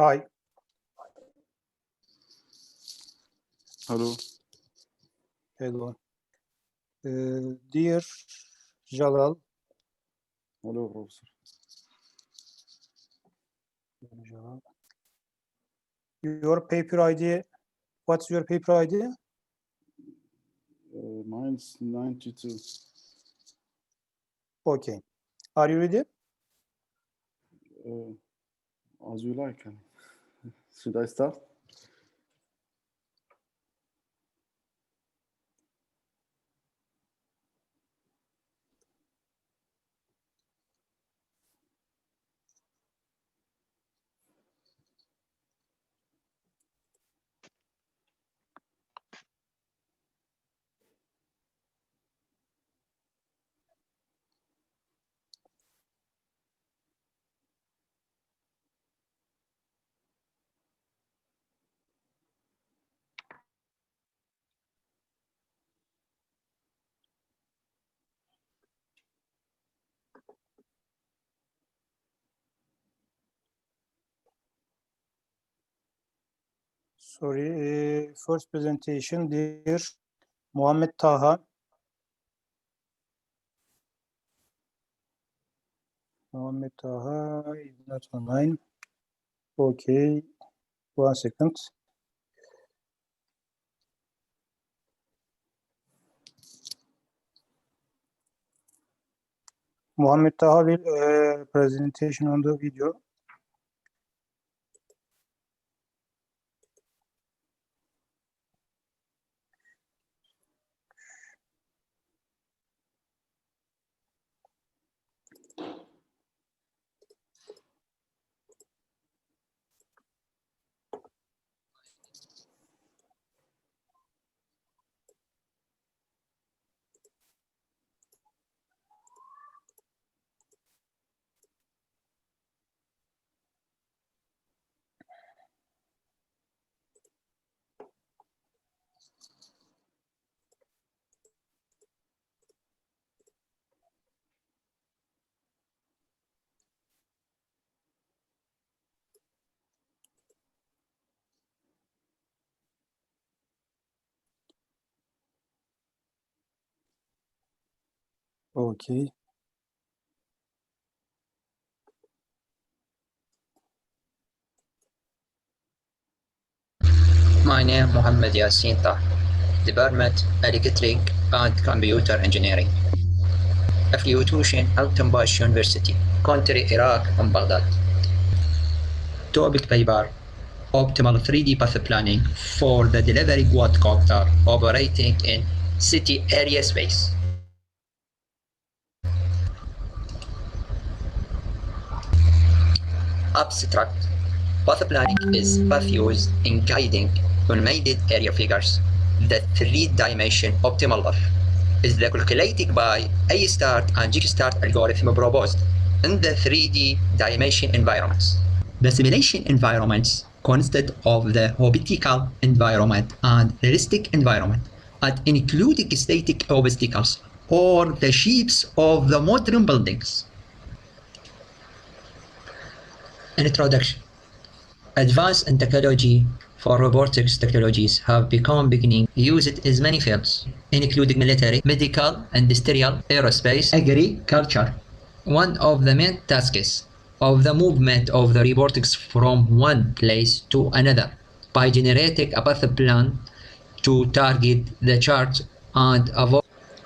Hi. Hello. Hello. Dear Jalal. Hello, Professor. Your paper ID, what's your paper ID? Mine's 92. Okay. Are you ready? As you like. Should I start? Sorry. First presentation, dear Muhammed Taha. Muhammed Taha is not online. Okay. 1 second. Muhammed Taha will presentation on the video. Okay. My name is Mohammed Yassin Tah, Department Electric and Computer Engineering, Affiliation Altambash University, country Iraq and Baghdad. Topic paper: Optimal 3D path planning for the delivery quadcopter operating in city area space. Abstract: path planning is path used in guiding unmade area figures. The three-dimension optimal path is the calculated by a start and G-start algorithm proposed in the 3D dimension environments. The simulation environments consist of the optical environment and realistic environment, and including static obstacles or the shapes of the modern buildings. Introduction. Advanced in technology for robotics technologies have become beginning used in many fields, including military, medical, industrial, aerospace, agriculture. One of the main tasks of the movement of the robotics from one place to another by generating a path plan to target the chart and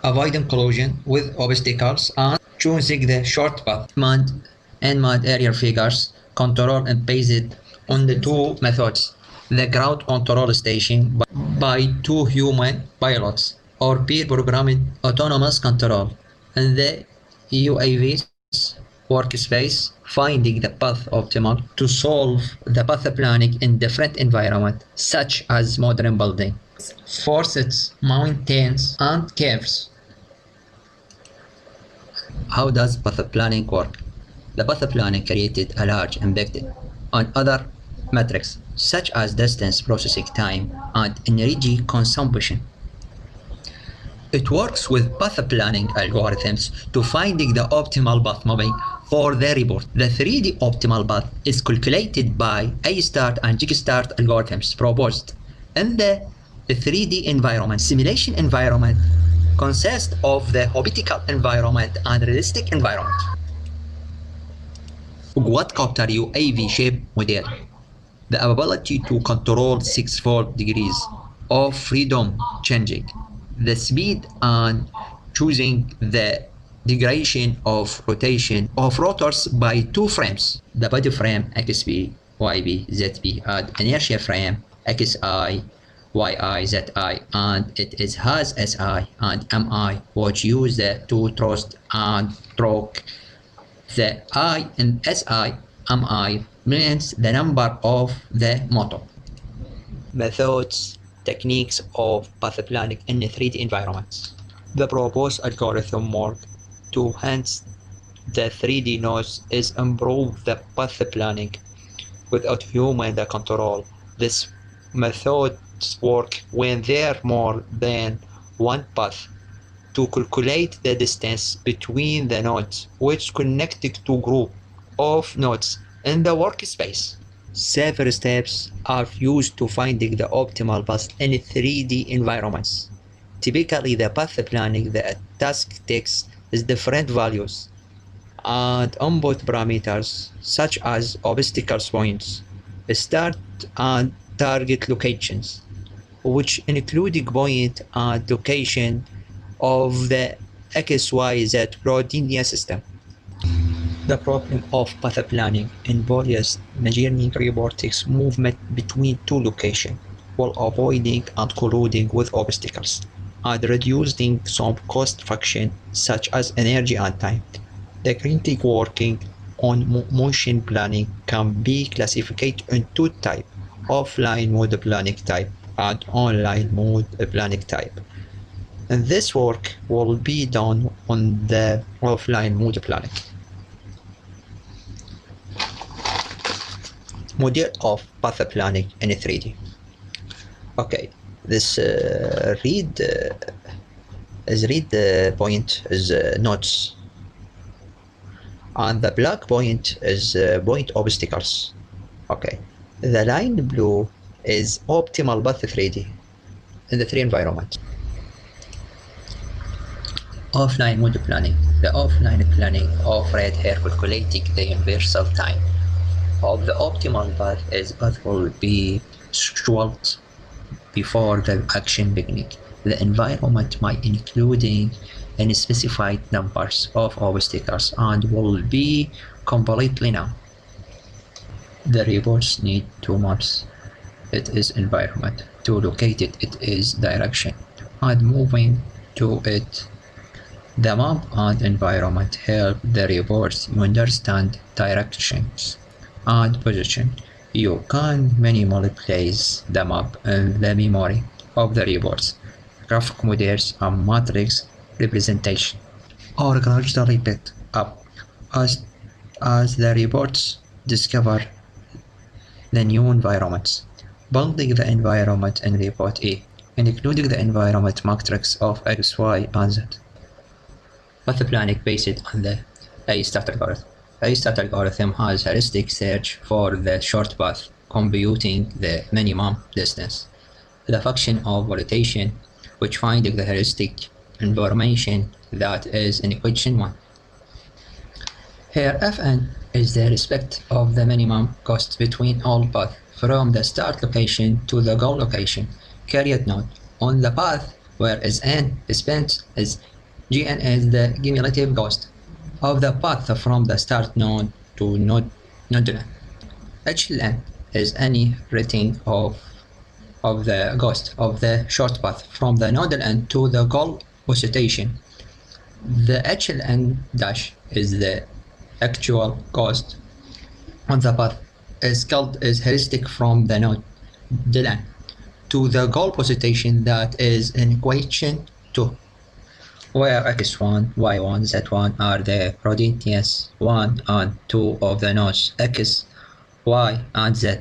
avoiding collision with obstacles and choosing the short path. Unmanned aerial figures control and based on the two methods: the ground control station by two human pilots or peer programmed autonomous control, and the UAV's workspace finding the path optimal to solve the path planning in different environments such as modern building, forests, mountains, and caves. How does path planning work? The path planning created a large impact on other metrics such as distance, processing time, and energy consumption. It works with path planning algorithms to finding the optimal path mapping For the report, the 3D optimal path is calculated by A-start and G-start algorithms proposed in the 3D environment. Simulation environment consists of the hypothetical environment and realistic environment. Quadcopter UAV shape model. The ability to control 6-fold degrees of freedom changing the speed and choosing the degradation of rotation of rotors by 2 frames. The body frame XB, YB, ZB and inertia frame XI, YI, ZI, and it has SI and MI, which use the 2 thrust and torque. The I in SI, MI means the number of the motor. Methods, techniques of path planning in 3D environments. The proposed algorithm work to enhance the 3D nodes is improve the path planning without human control. This methods work when there are more than one path to calculate the distance between the nodes which connected to group of nodes in the workspace. Several steps are used to finding the optimal path in 3D environments. Typically, the path planning the task takes is different values and input parameters such as obstacles points, start and target locations, which include point and location of the XYZ coordinate system. The problem of path planning involves measuring robotics movement between 2 locations while avoiding and colliding with obstacles and reducing some cost function such as energy and time. The critical working on motion planning can be classified in 2 types: offline mode planning type and online mode planning type. And this work will be done on the offline mode planning. Model of path planning in 3D. Okay, this read point is nodes, and the black point is point obstacles. Okay, the line blue is optimal path 3D in the 3 environment. Offline mode planning. The offline planning of red hair calculating the universal time of the optimal path is path will be scheduled before the action beginning. The environment might including any specified numbers of obstacles and will be completely known. The reports need 2 maps. It is environment. To locate it, it is direction. And moving to it, the map and environment help the reports understand directions and position. You can minimally place the map in the memory of the reports. Graphic models and matrix representation are gradually picked up as the reports discover the new environments. Building the environment in report A, including the environment matrix of X, Y, and Z. Path planning based on the A-start algorithm. A-start algorithm has heuristic search for the short path, computing the minimum distance. The function of rotation, which finding the heuristic information that is in equation 1. Here Fn is the respect of the minimum cost between all paths from the start location to the goal location carried node on the path, whereas n is spent as Gn is the cumulative cost of the path from the start node to node n. Hln is any rating of the cost of the short path from the node n to the goal position. The Hln dash is the actual cost on the path is called as heuristic from the node n to the goal position that is in equation 2, where x1, y1, z1 are the coordinates 1 and 2 of the nodes x, y, and z.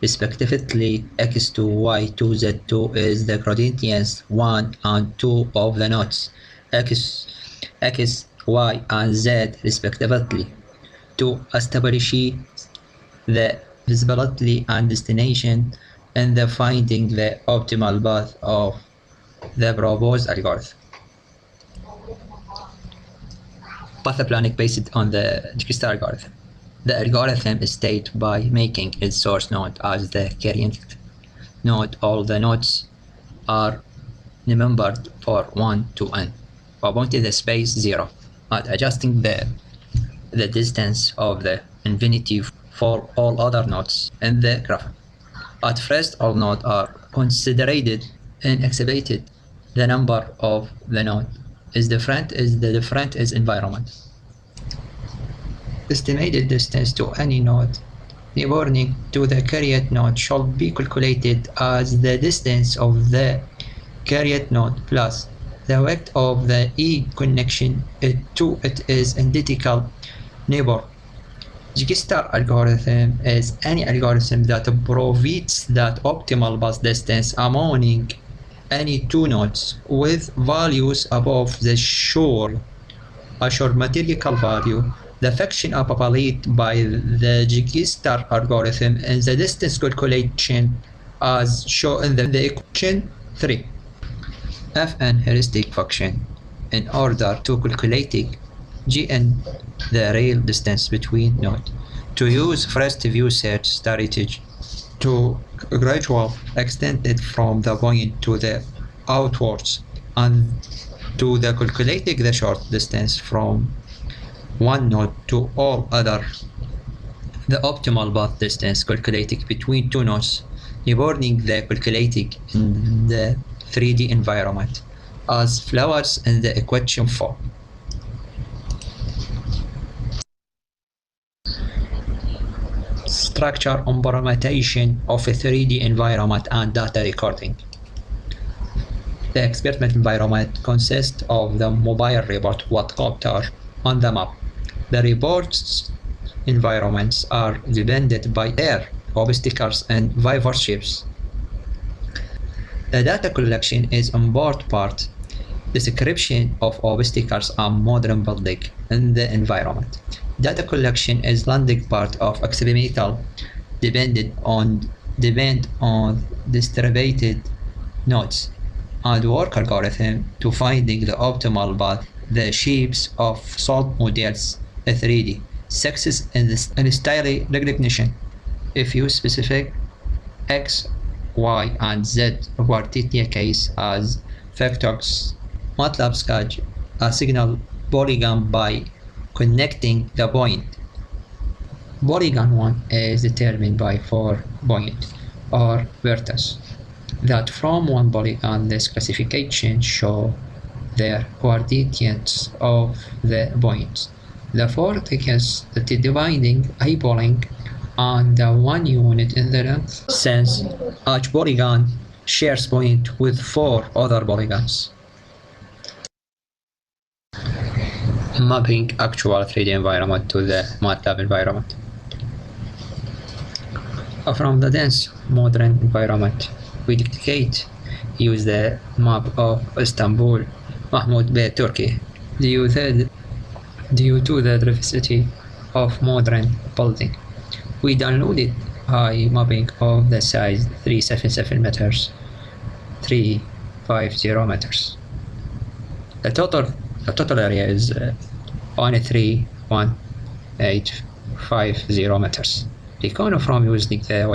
Respectively, x2, y2, z2 is the coordinates 1 and 2 of the nodes x, Y, and Z respectively to establish the visibility and destination and the finding the optimal path of the proposed algorithm. Path planning based on the Jigsaw algorithm. The algorithm is stated by making its source node as the current node. All the nodes are numbered for 1 to n, appointing the space 0, and adjusting the distance of the infinity for all other nodes in the graph. At first, all nodes are considered and exhibited. The number of the node is different is environment. Estimated distance to any node neighboring to the current node should be calculated as the distance of the current node plus the width of the E connection to its identical neighbor. Jigsaw algorithm is any algorithm that provides that optimal path distance among any two nodes with values above the assured mathematical value. The function evaluated by the Jigsaw algorithm is the distance calculation as shown in the equation 3. F an heuristic function in order to calculate Gn, the real distance between nodes, to use first view search strategy to gradually extend it from the point to the outwards and to the calculating the short distance from one node to all other. The optimal path distance calculated between two nodes neighboring the calculated in the 3D environment as flowers in the equation 4. Structure and implementation of a 3D environment and data recording. The experiment environment consists of the mobile report Quadcopter on the map. The report's environments are dependent by air, obstacles, and viver shapes. The data collection is important part. Description of obstacles and modern building in the environment. Data collection is landing part of experimental depend on distributed nodes and work algorithm to finding the optimal path. The shapes of solved models 3D. Success in style recognition. If you specific X, Y, and Z coordinate case as factors, MATLAB sketch a signal polygon by connecting the point. Polygon 1 is determined by 4 points or vertices that from one polygon. This classification show their coordinates of the points. The 4 vertices that is dividing eyeballing on the 1 unit in the length, since each polygon shares point with 4 other polygons. Mapping actual 3D environment to the MATLAB environment. From the dense modern environment, we use the map of Istanbul, Mahmud Bey, Turkey, due to the diversity of modern building. We downloaded a mapping of the size 377 meters, 350 meters. The total area is 131,850 meters. We can from using the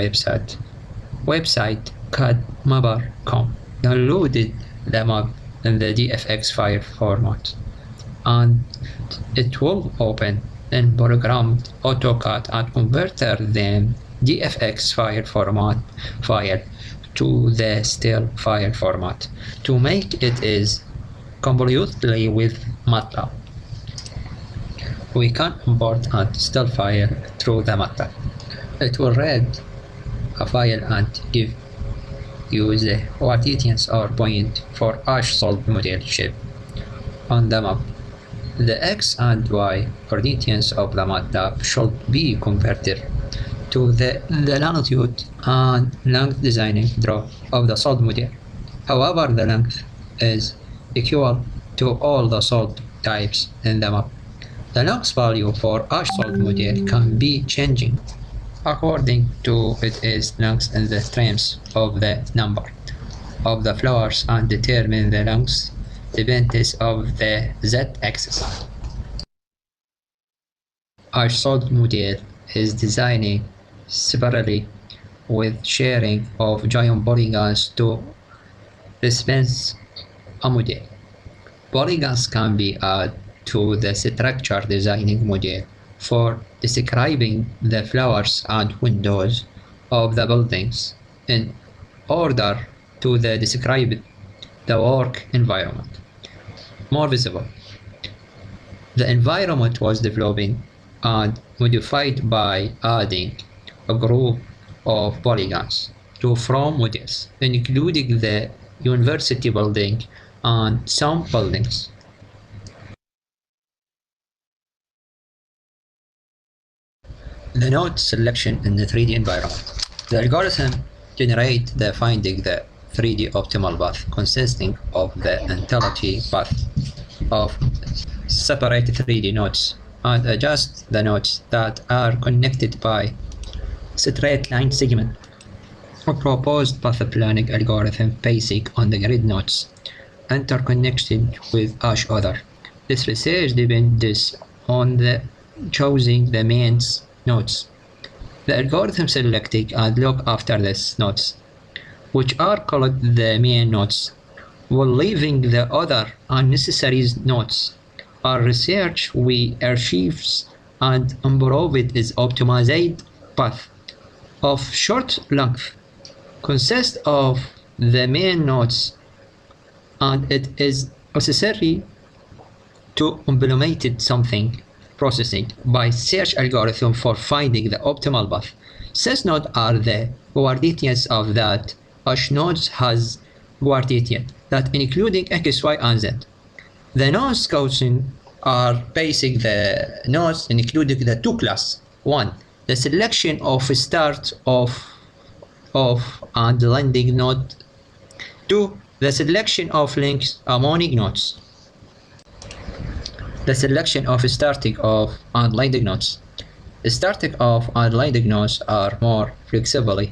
website cadmapper.com. Downloaded the map in the DFX file format, and it will open in programmed AutoCAD and converter the DFX file to the still file format to make it is completely with MATLAB. We can import a still file through the MATLAB. It will read a file and give you the coordinates or point for each solved model shape on the map. The X and Y coordinates of the MATLAB should be converted to the longitude and length designing draw of the solved model. However, the length is equal to all the solved types in the map. The length value for each solved model can be changing according to its length in the terms of the number of the flowers and determine the length dependence of the z-axis. Each solved model is designed separately with sharing of giant polygons to dispense a model. Polygons can be added to the structure designing model for describing the flowers and windows of the buildings in order to describe the work environment more visible. The environment was developed and modified by adding a group of polygons to VROOM models, including the university building and some buildings. The node selection in the 3D environment. The algorithm generates the finding the 3D optimal path consisting of the entirety path of separate 3D nodes and adjust the nodes that are connected by straight line segment. A proposed path planning algorithm based on the grid nodes interconnected with each other. This research depends on choosing the main nodes. The algorithm selected and look after these nodes, which are called the main nodes, while leaving the other unnecessary nodes. Our research we archives and improved is optimized path of short length consists of the main nodes, and it is necessary to implement something processing by search algorithm for finding the optimal path. These nodes are the coordinates of that. Each node has coordinates that including x, y, and z. The nodes chosen are basic the nodes including the two classes. 1. The selection of start of and landing node. 2. The selection of links among nodes. The selection of starting of and landing nodes. Starting of and landing nodes are more flexible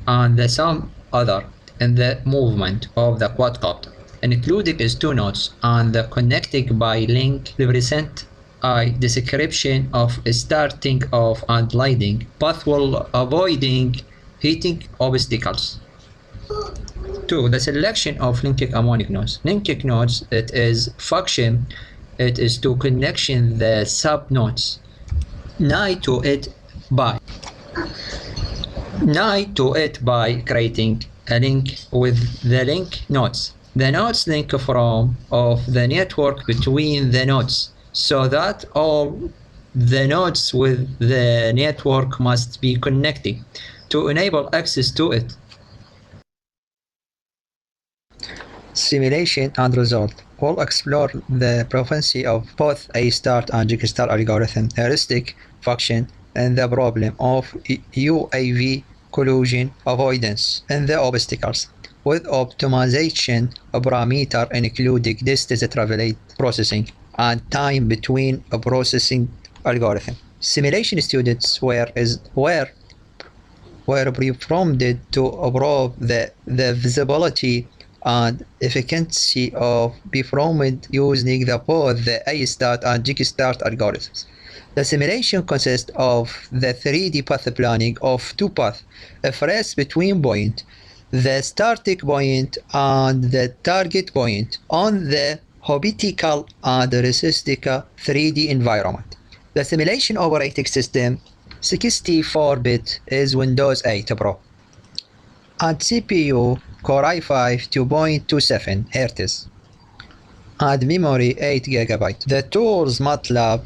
and some other in the movement of the quadcopter, including is two nodes and connected by link represent a description of starting of and landing path while avoiding hitting obstacles. 2. The selection of linked harmonic nodes. Linked nodes, it is function, it is to connection the sub-nodes nigh to it by creating a link with the link nodes. The nodes link from of the network between the nodes, so that all the nodes with the network must be connected to enable access to it. Simulation and result. We'll explore the proficiency of both a start and G-star algorithm, heuristic function, and the problem of UAV collision avoidance and the obstacles, with optimization parameter including distance traveled processing and time between a processing algorithm. Simulation students were pre-prompted to improve the visibility and efficiency of VROOM1 using both the A-start and G-start algorithms. The simulation consists of the 3D path planning of two paths, a first between point, the starting point and the target point on the habitable and realistic 3D environment. The simulation operating system 64-bit is Windows 8 Pro and CPU Core i5 2.27 Hz and memory 8 GB. The tools MATLAB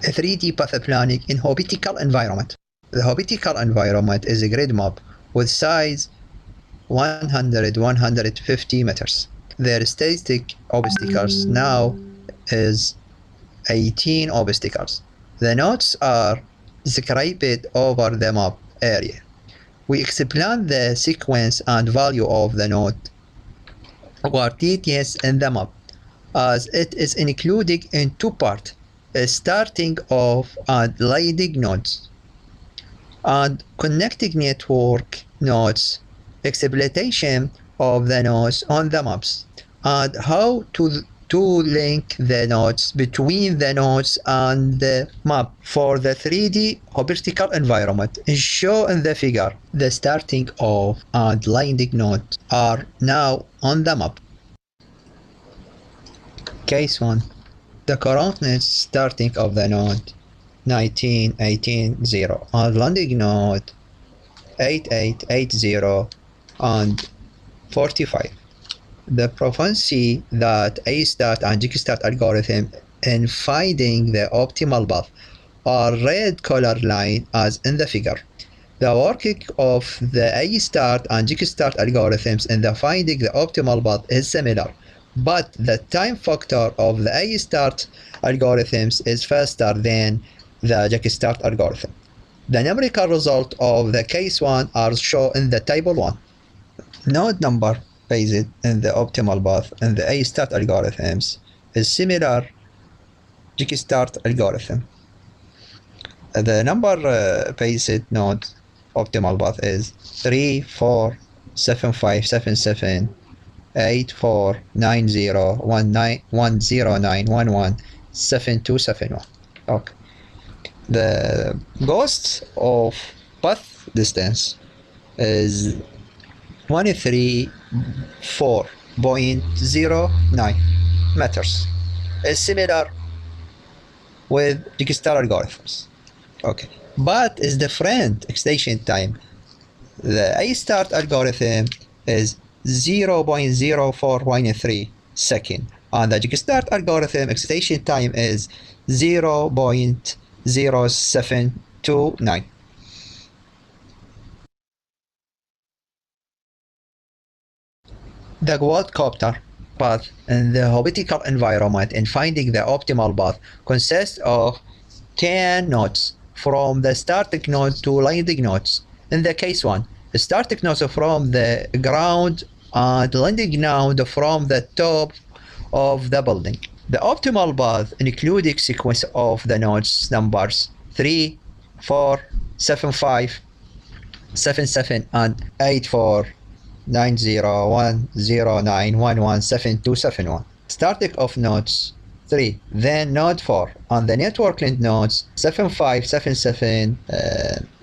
3D path planning in habitable environment. The habitable environment is a grid map with size 150 meters. The static obstacles now is 18 obstacles. The nodes are described over the map area. We explain the sequence and value of the node coordinates in the map as it is included in two parts, starting off and leading nodes and connecting network nodes, exploitation of the nodes on the maps, and how to link the nodes between the nodes and the map for the 3D optical environment is shown in the figure. The starting of and landing nodes are now on the map. Case 1. The coordinates starting of the node 19, 18, 0 and landing node 8880 and 45. The proficiency that A start and G start algorithm in finding the optimal path are red color line as in the figure. The working of the A start and G start algorithms in the finding the optimal path is similar, but the time factor of the A start algorithms is faster than the G start algorithm. The numerical result of the case 1 are shown in the table 1. Node number based in the optimal path in the A start algorithms is similar G start algorithm. The number based node optimal path is 3, 4, 7, 5, 7, 7, 8, 4, 9, 0, 1, 9, 1, 0, 9, 1, 1, 7, 2, 7, 1. Okay. The ghost of path distance is 134.09 meters. It's similar with Jigstar algorithms. Okay, but it's different extension time. The A start algorithm is 0.0413 second, and the Jigstar algorithm extension time is 0.0729. The quadcopter path in the optical environment in finding the optimal path consists of 10 nodes from the starting node to landing nodes. In the case 1, the starting nodes from the ground and landing node from the top of the building. The optimal path includes sequence of the nodes numbers 3, 4, 7, 5, 7, 7, and 8, 4, 9, 0, 1, 0, 9, 1, 1, 7, 2, 7, 1. Starting of nodes 3, then node 4, on the network link nodes 7, 5, 7, 7,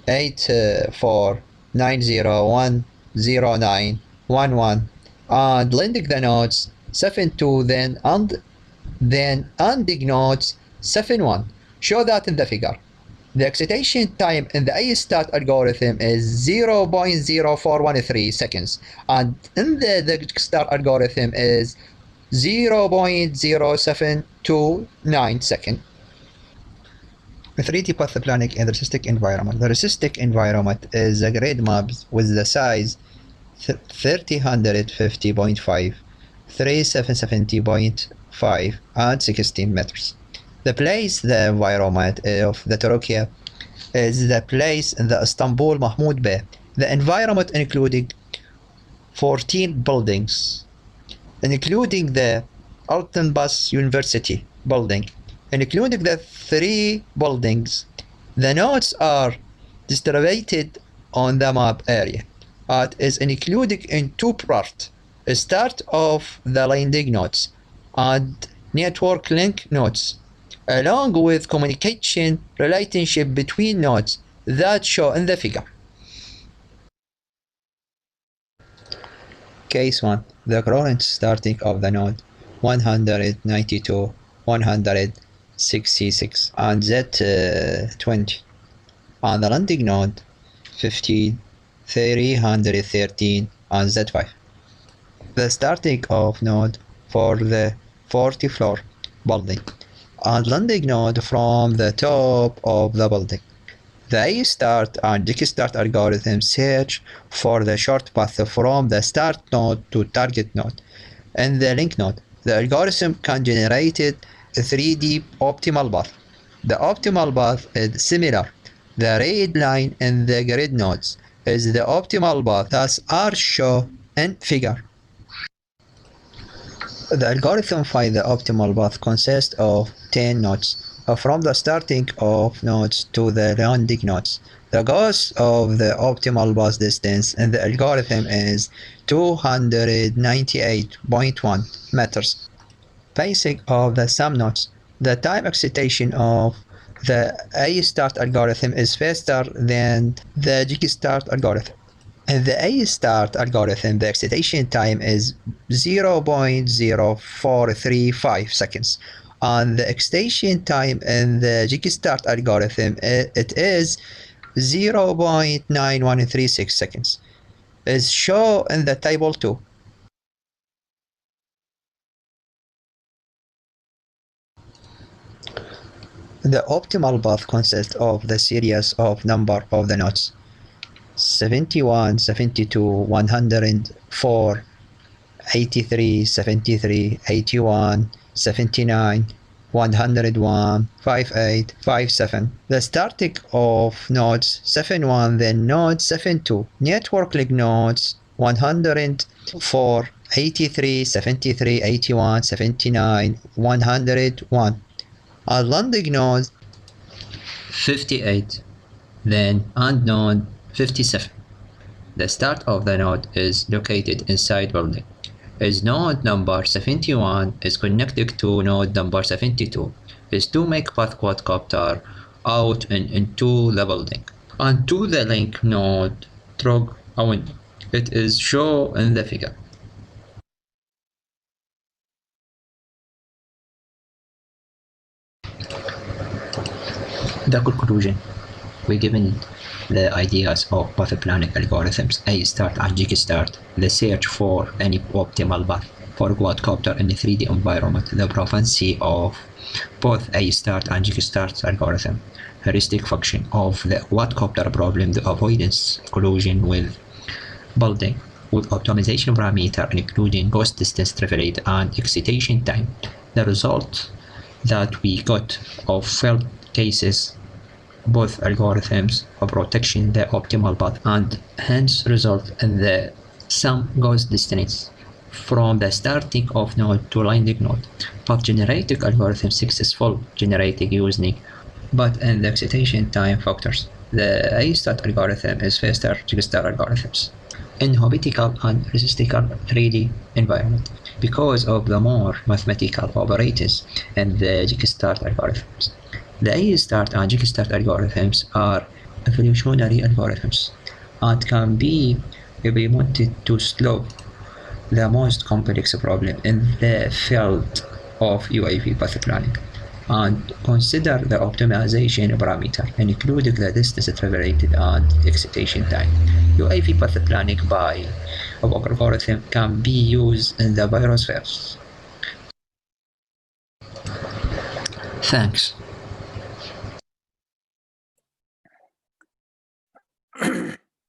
8, 4, 9, 0, 1, 0, 9, 1, 1, and landing the nodes 7, 2, then ending nodes 7, 1. Show that in the figure. The excitation time in the A start algorithm is 0.0413 seconds, and in the start algorithm is 0.0729 seconds. The 3D path planning in the resistic environment. The resistic environment is a grid map with the size 3050.5, 3770.5, and 16 meters. The place, the environment of the Turkey is the place in the Istanbul Mahmud Bey. The environment including 14 buildings, including the Altenbas University building, including the 3 buildings. The nodes are distributed on the map area. It is included in 2 parts: start of the landing nodes and network link nodes, along with communication relationship between nodes that show in the figure. Case 1. The current starting of the node 192, 166, and Z20, and the landing node 15, 313, and Z5. The starting of node for the 40th floor building, and landing node from the top of the building. The A start and G start algorithm search for the short path from the start node to target node. In the link node, the algorithm can generate a 3D optimal path. The optimal path is similar. The red line in the grid nodes is the optimal path as are shown in figure. The algorithm find the optimal path consists of 10 nodes, from the starting of nodes to the landing nodes. The cost of the optimal path distance in the algorithm is 298.1 meters. Basic of the sum nodes. The time excitation of the A-start algorithm is faster than the G-start algorithm. In the A-start algorithm, the excitation time is 0.0435 seconds. On the excitation time in the G-start algorithm, it is 0.9136 seconds. Is shown in the table 2. The optimal path consists of the series of number of the nodes 71, 72, 104, 83, 73, 81, 79, 101, 58, 57. The starting of nodes 71, then node 72. Network link nodes 104, 83, 73, 81, 79, 101. A landing node 58, then and node 57. The start of the node is located inside building. Is node number 71 is connected to node number 72 is to make path quadcopter out and into the building. And to the link node through a window. It is shown in the figure. The conclusion. We given the ideas of path planning algorithms A-start and G-start, the search for any optimal path for quadcopter in a 3D environment, the proficiency of both A-start and G-start algorithm, heuristic function of the quadcopter problem, the avoidance collision with building, with optimization parameter including cost, distance, travel rate, and excitation time. The result that we got of failed cases, both algorithms of protection the optimal path and hence result in the sum goes distance from the starting of node to landing node, but generating algorithm successful generating using but in the excitation time factors. The A-start algorithm is faster G-start algorithms in hypothetical and statistical 3D environment because of the more mathematical operators in the G-start algorithms. The A-start and G-start algorithms are evolutionary algorithms and can be implemented to solve the most complex problem in the field of UAV path planning and consider the optimization parameter including the distance travel rate and excitation time. UAV path planning by algorithm can be used in the biosphere. Thanks.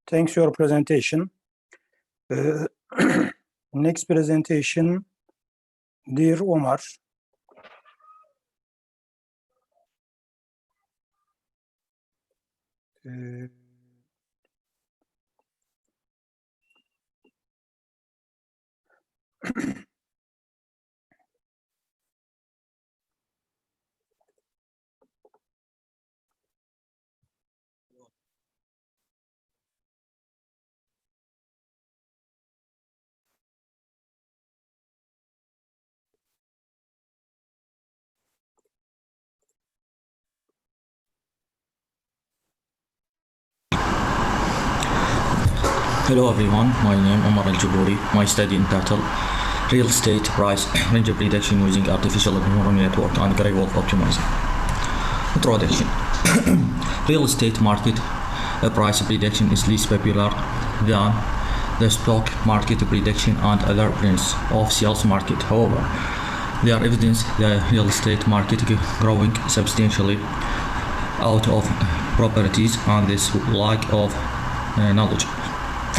Thanks for your presentation. Next presentation, dear Omar. Hello everyone, my name is Omar Al-Jabouri. My study entitled Real Estate Price Range Prediction Using Artificial Neural Network and Gray Wolf Optimizing. Introduction. Real estate market price prediction is less popular than the stock market prediction and other brands of sales market. However, there are evidence the real estate market growing substantially out of properties and this lack of knowledge.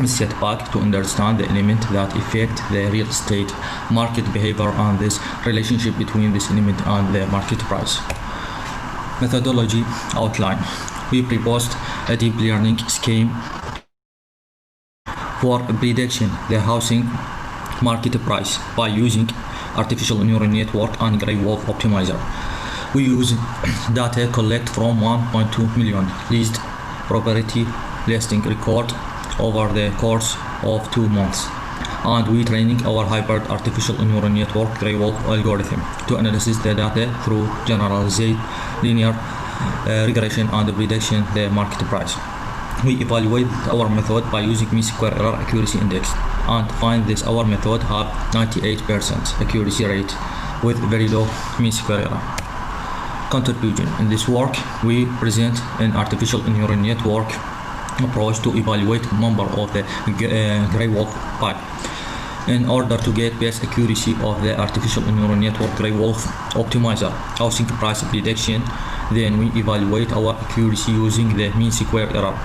Step back to understand the element that affect the real estate market behavior and this relationship between this element and the market price. Methodology outline. We proposed a deep learning scheme for prediction the housing market price by using artificial neural network and gray wolf optimizer. We use data collect from 1.2 million leased property listing record over the course of 2 months. And we training our hybrid artificial neural network gray wolf algorithm to analyze the data through generalized linear regression and prediction the market price. We evaluate our method by using mean square error accuracy index and find this our method have 98% accuracy rate with very low mean square error. Contribution in this work, we present an artificial neural network approach to evaluate number of the gray wolf pipe. In order to get best accuracy of the artificial neural network gray wolf optimizer housing price prediction, then we evaluate our accuracy using the mean square error.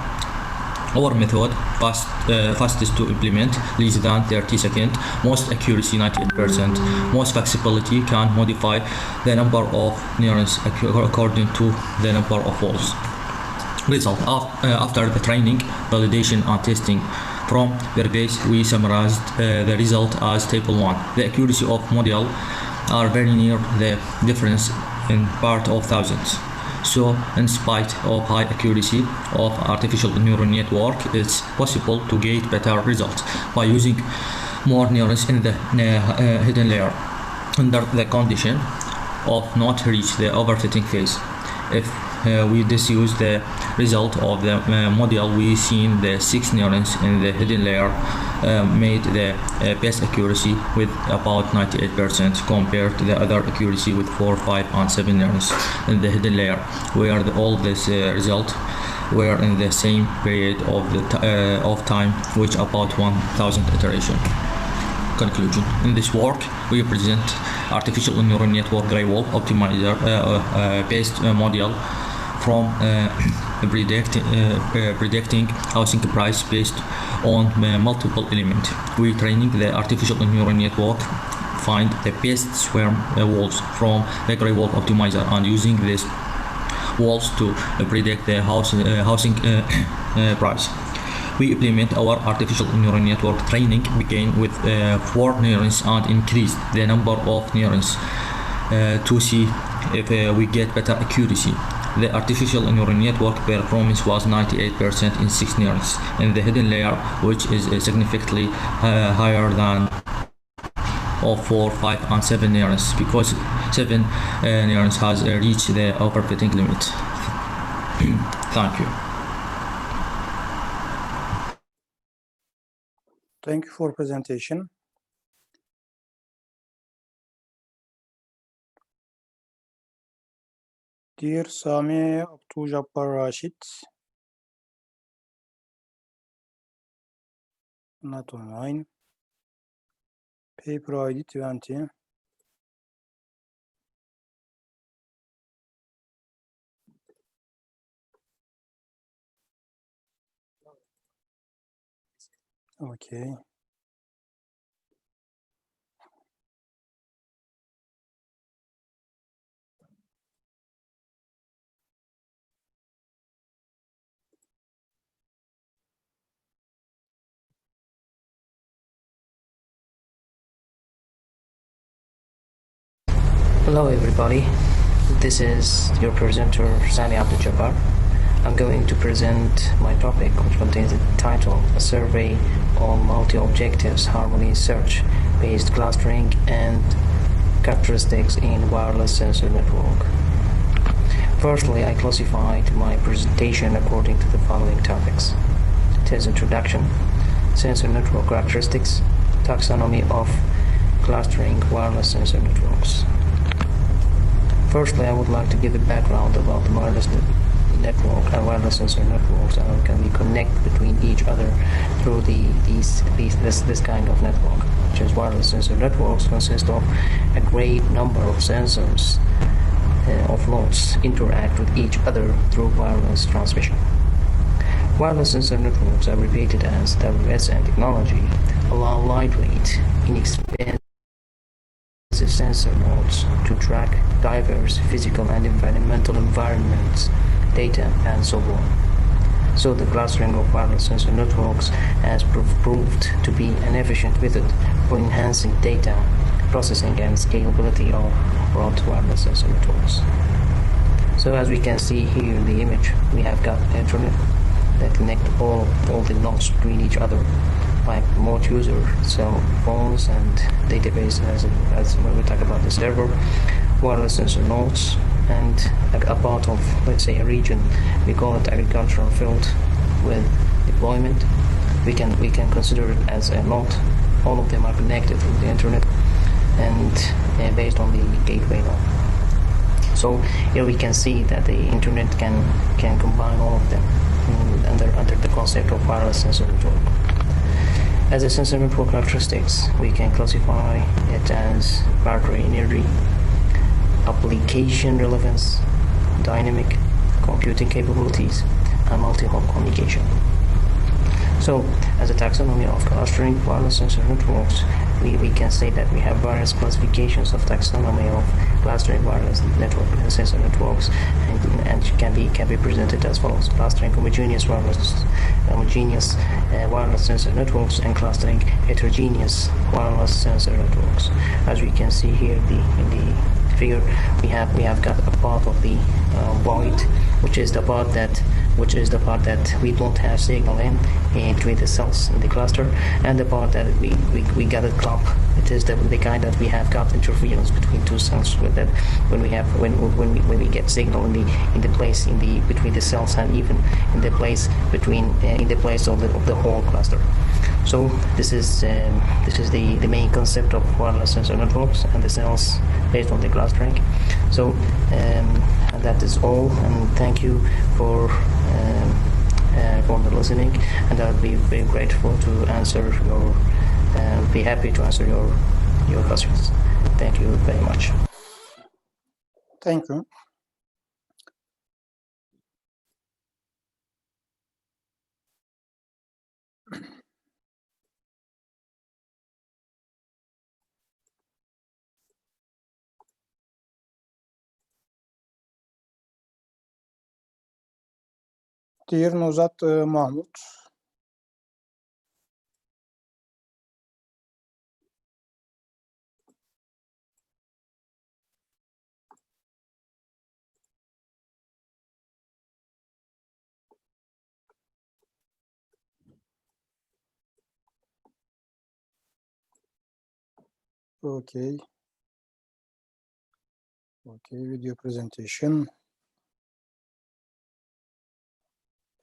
Our method fastest to implement, less than 30 seconds, most accuracy 98%, most flexibility, can modify the number of neurons according to the number of walls. Result after the training, validation and testing from Airspace, we summarized the result as table 1. The accuracy of model are very near the difference in part of thousands. So, in spite of high accuracy of artificial neural network, it's possible to get better results by using more neurons in the hidden layer under the condition of not reach the overfitting phase. If we disuse the result of the model, we seen the 6 neurons in the hidden layer made the best accuracy with about 98% compared to the other accuracy with 4, 5 and 7 neurons in the hidden layer, where all this result were in the same period of time, which about 1000 iteration. Conclusion. In this work, we present artificial neural network gray wolf optimizer based model from predicting housing price based on multiple elements. We training the artificial neural network find the best swarm walls from the gray wolf optimizer and using these walls to predict the housing price. We implement our artificial neural network training began with 4 neurons and increased the number of neurons to see if we get better accuracy. The artificial neural network performance was 98% in 6 neurons in the hidden layer, which is significantly higher than of 4, 5 and 7 neurons, because 7 neurons has reached the overfitting limit. Thank you. Thank you for presentation. Dear Sami Abdul Jabbar Rashid, not online. Paper ID 20. Okay. Hello everybody, this is your presenter Sami Abdul Jabbar. I'm going to present my topic, which contains the title, A Survey on Multi-Objectives Harmony Search Based Clustering and Characteristics in Wireless Sensor Network. Firstly, I classified my presentation according to the following topics. It is introduction, sensor network characteristics, taxonomy of clustering wireless sensor networks. Firstly, I would like to give a background about the wireless network and wireless sensor networks, and how can we connect between each other through this kind of network, which is wireless sensor networks consist of a great number of sensors of nodes interact with each other through wireless transmission. Wireless sensor networks, abbreviated as WSN technology, allow lightweight, inexpensive sensor nodes to track diverse physical and environmental environments, data, and so on. So the clustering of wireless sensor networks has proved to be an efficient method for enhancing data processing and scalability of broad wireless sensor networks. So as we can see here in the image, we have got internet that connect all the nodes between each other, like remote user, cell phones, and database as when we talk about the server, wireless sensor nodes, and a part of, let's say, a region, we call it agricultural field with deployment. We can consider it as a node. All of them are connected to the internet and based on the gateway node. So here we can see that the internet can combine all of them under the concept of wireless sensor network. As a sensor network characteristics, we can classify it as battery energy, application relevance, dynamic computing capabilities, and multi-hop communication. So, as a taxonomy of clustering wireless sensor networks, we can say that we have various classifications of taxonomy of clustering wireless network sensor networks, and can be presented as follows: clustering homogeneous wireless sensor networks, and clustering heterogeneous wireless sensor networks. As we can see here in the figure, we have got a part of the void, which is the part that we don't have signal in between the cells in the cluster, and the part that we got a clump. It is the kind that we have got interference between two cells with that when we get signal in the place between the cells, and even in the place of the whole cluster. So this is the main concept of wireless sensor networks and the cells based on the clustering. So that is all, and thank you for the listening, and I'll be very grateful to answer your be happy to answer your questions. Thank you very much. Thank you. Dear Nozat Mahmud. Okay, video presentation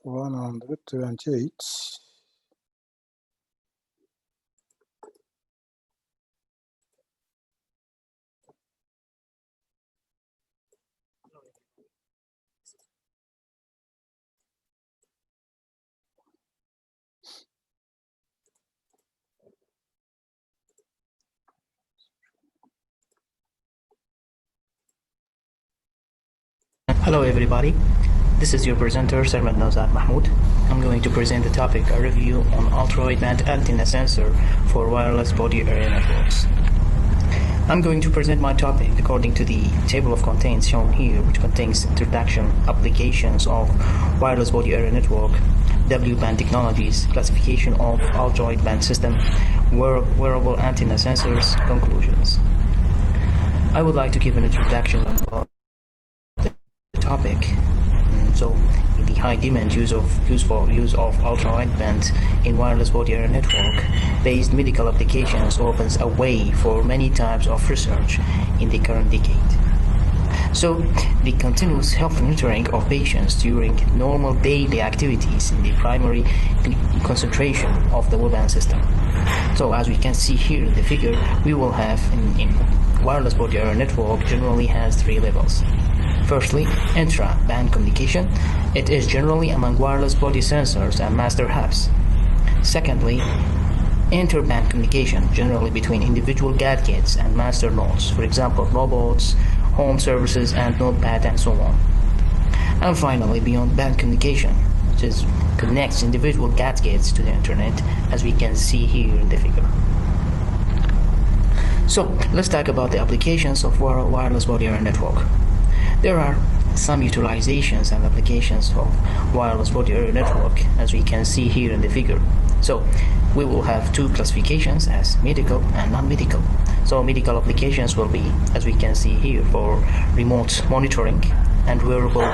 128. Hello everybody, this is your presenter Sarmad Nozat Mahmoud. I'm going to present the topic, a review on ultra-wideband antenna sensor for wireless body area networks. I'm going to present my topic according to the table of contents shown here, which contains introduction, applications of wireless body area network, W-band technologies, classification of ultra-wideband system, wearable antenna sensors, conclusions. I would like to give an introduction about topic. So the high demand use of ultra-wideband in wireless body area network based medical applications opens a way for many types of research in the current decade. So the continuous health monitoring of patients during normal daily activities in the primary concentration of the W-band system. So as we can see here in the figure, we will have in wireless body area network generally has 3 levels. Firstly, intra-band communication. It is generally among wireless body sensors and master hubs. Secondly, inter-band communication, generally between individual gadgets and master nodes, for example, robots, home services, and notepad, and so on. And finally, beyond-band communication, which connects individual gadgets to the internet, as we can see here in the figure. So, let's talk about the applications of wireless body area network. There are some utilizations and applications of wireless body area network, as we can see here in the figure. So, we will have two classifications as medical and non-medical. So medical applications will be, as we can see here, for remote monitoring and wearable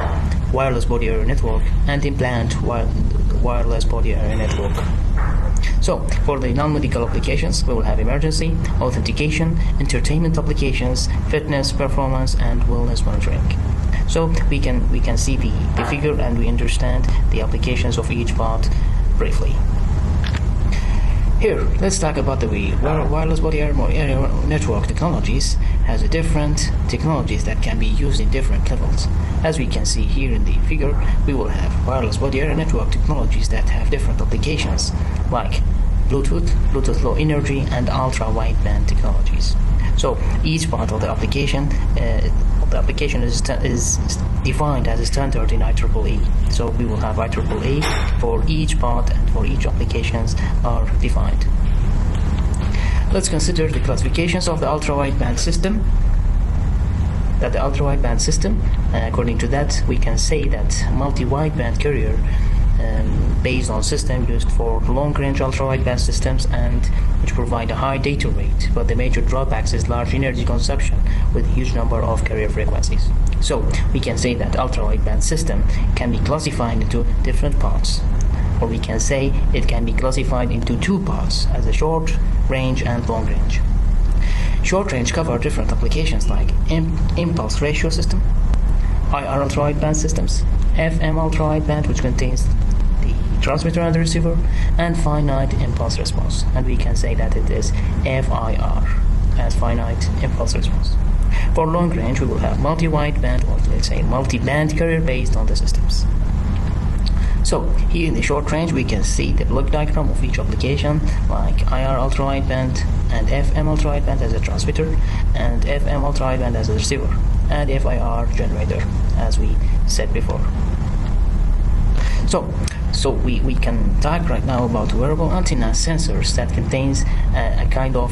wireless body area network and implant wireless body area network. So for the non-medical applications, we will have emergency, authentication, entertainment applications, fitness, performance, and wellness monitoring. So we can see the figure and we understand the applications of each part briefly. Here, let's talk about the wireless body area network technologies. Has different technologies that can be used in different levels. As we can see here in the figure, we will have wireless body area network technologies that have different applications, like Bluetooth, Bluetooth Low Energy, and ultra wideband technologies. So each part of the application is defined as a standard in IEEE. So we will have IEEE for each part and for each applications are defined. Let's consider the classifications of the ultra-wideband system. According to that, we can say that multi-wideband carrier based on system used for long-range ultra-wideband systems and which provide a high data rate, but the major drawbacks is large energy consumption with a huge number of carrier frequencies. So we can say that ultra-wideband system can be classified into different parts, or we can say it can be classified into two parts as a short range and long range. Short range cover different applications like impulse ratio system, IR ultra-wideband systems, FM ultra-wideband, which contains the transmitter and the receiver, and finite impulse response. And we can say that it is FIR, as finite impulse response. For long range, we will have multi-wideband, or let's say multi-band carrier based on the systems. So here in the short range, we can see the block diagram of each application, like IR ultra-wideband and FM ultra-wideband as a transmitter, and FM ultra-wideband as a receiver, and FIR generator, as we said before. So we can talk right now about wearable antenna sensors that contains a kind of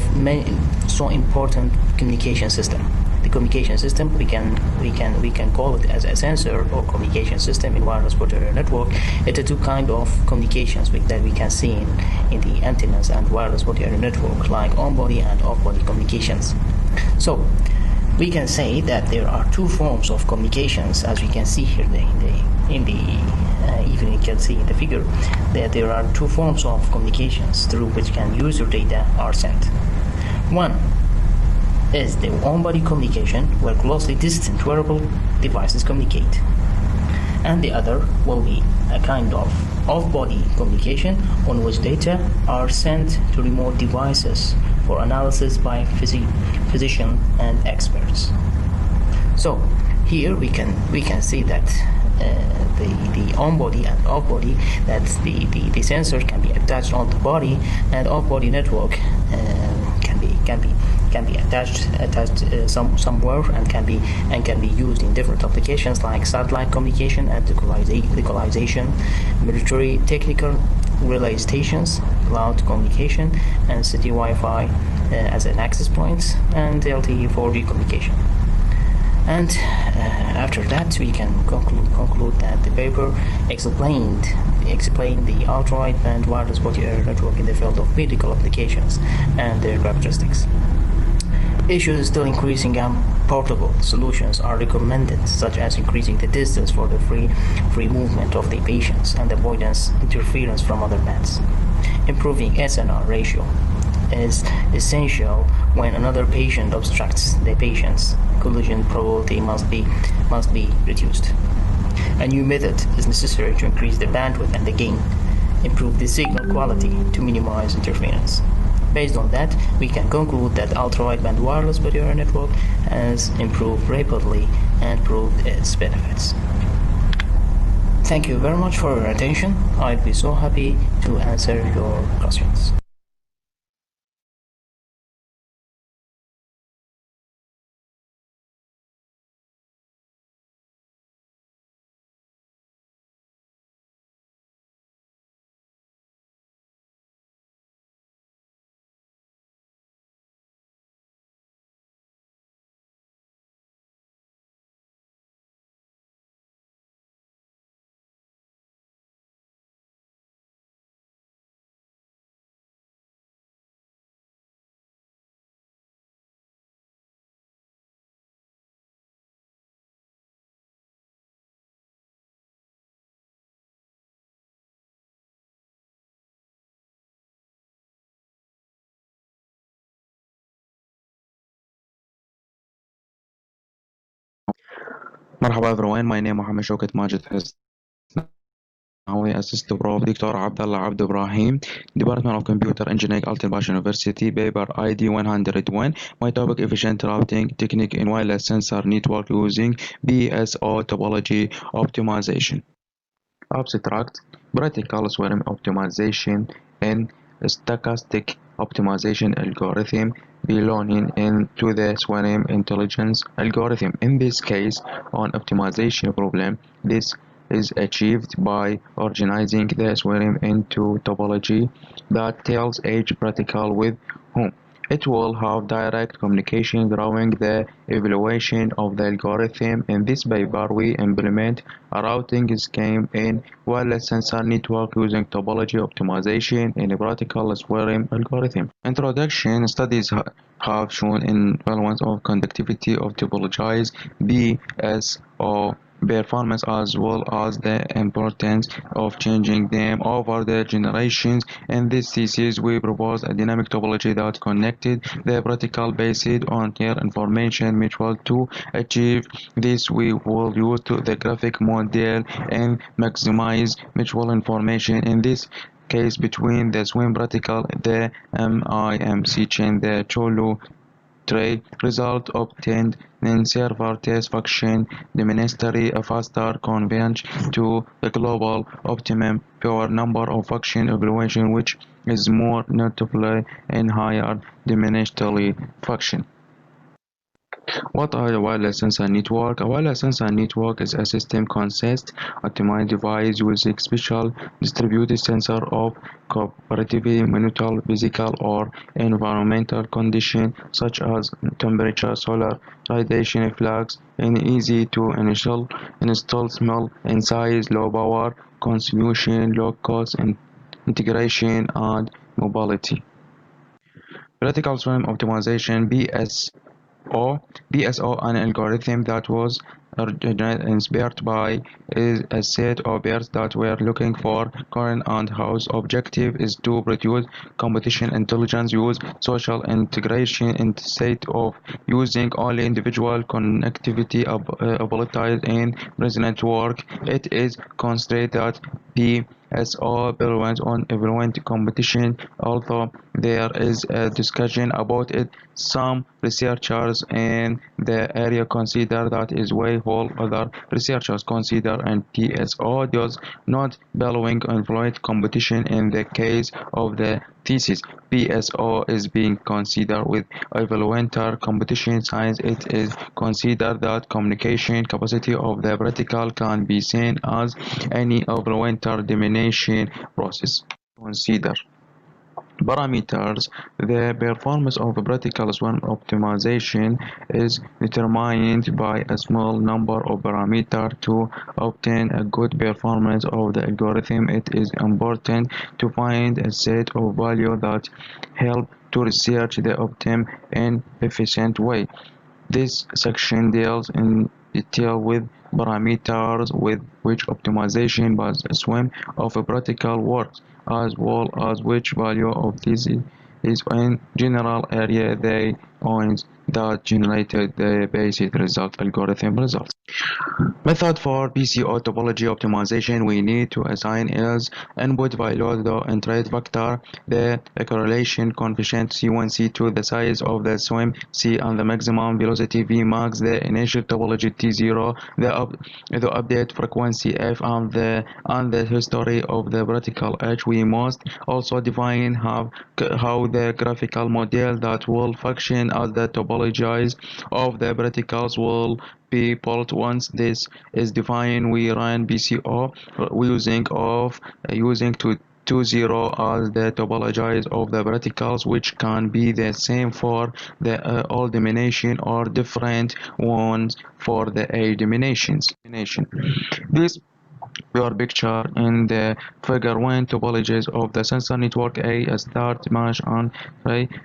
so important communication system. The communication system, we can call it as a sensor or communication system in wireless body area network. It's a two kind of communications that we can see in the antennas and wireless body area network, like on-body and off-body communications. So we can say that there are two forms of communications, as we can see here even you can see in the figure that there are two forms of communications through which user data are sent. One is the on-body communication, where closely distant wearable devices communicate, and the other will be a kind of off-body communication on which data are sent to remote devices for analysis by physicians and experts. So here we can see that the on-body and off-body, that the sensor can be attached on the body, and off-body network can be attached somewhere and can be used in different applications like satellite communication and localization, military technical relay stations, cloud communication, and city Wi-Fi as an access point, and LTE 4G communication. And after that, we can conclude that the paper explained the ultra-wideband wireless body area network in the field of medical applications and their characteristics. Issues still increasing and portable solutions are recommended, such as increasing the distance for the free movement of the patients and avoidance interference from other bands. Improving SNR ratio is essential when another patient obstructs the patient's collision probability must be reduced. A new method is necessary to increase the bandwidth and the gain, improve the signal quality to minimize interference. Based on that, we can conclude that ultra-wideband wireless body area network has improved rapidly and proved its benefits. Thank you very much for your attention. I'd be so happy to answer your questions. مرحبا everyone, my name is Mohammed Shaukat Majid Hasnawi, Assistant Prof. Dr. Abdullah Abd Ibrahim, Department of Computer Engineering, Al Bash University, paper ID 101. My topic: efficient routing technique in wireless sensor network using BSO topology optimization. Abstract: practical swarm optimization and stochastic optimization algorithm belonging to the swarm intelligence algorithm. In this case, on optimization problem, this is achieved by organizing the swarm into topology that tells each particle with whom it will have direct communication during the evaluation of the algorithm. In this paper, we implement a routing scheme in wireless sensor network using topology optimization in a practical swarm algorithm. Introduction: studies have shown influence of conductivity of topologized BSO performance as well as the importance of changing them over the generations. In this thesis, we propose a dynamic topology that connected the practical based on their information mutual. To achieve this, we will use the graphic model and maximize mutual information. In this case, between the swim practical, the MIMC chain, the Cholo tray result obtained in server test function demonstrate a faster convergence to the global optimum power number of function evaluation, which is more notably in higher dimensionally function. What are a wireless sensor network? A wireless sensor network is a system consists optimized device using special distributed sensor of cooperative, mental, physical, or environmental conditions such as temperature, solar radiation, flux, and easy to install, small in size, low power consumption, low cost, and integration and mobility. Practical swim optimization BSO, an algorithm that was inspired by a set of pairs that were looking for current and whose objective is to produce competition intelligence, use social integration instead of using only individual connectivity abilities in present network. It is considered that BSO prevents on everyone competition, although there is a discussion about it. Some researchers in the area consider that is way while other researchers consider and TSO does not belong influence competition. In the case of the thesis, PSO is being considered with evaluator competition since it is considered that communication capacity of the practical can be seen as any evaluator domination process. Consider parameters. The performance of practical swarm optimization is determined by a small number of parameters. To obtain a good performance of the algorithm, it is important to find a set of values that help to research the optimum and efficient way. This section deals in detail with parameters with which optimization by a swim of a practical works, as well as which value of this is in general area they owns that generated the basic result algorithm results. Method for PCO topology optimization: we need to assign as input value the interest vector, the correlation coefficient C1, C2, the size of the swim C, and the maximum velocity V max, the initial topology T0, the update frequency F, and the history of the practical H. We must also define how the graphical model that will function as the topologies of the particles will be built. Once this is defined, we run PCO using 2.0 as the topologies of the particles, which can be the same for the all dimension or different ones for the A dimensions. This your picture in the figure 1 topologies of the sensor network A, start, match, and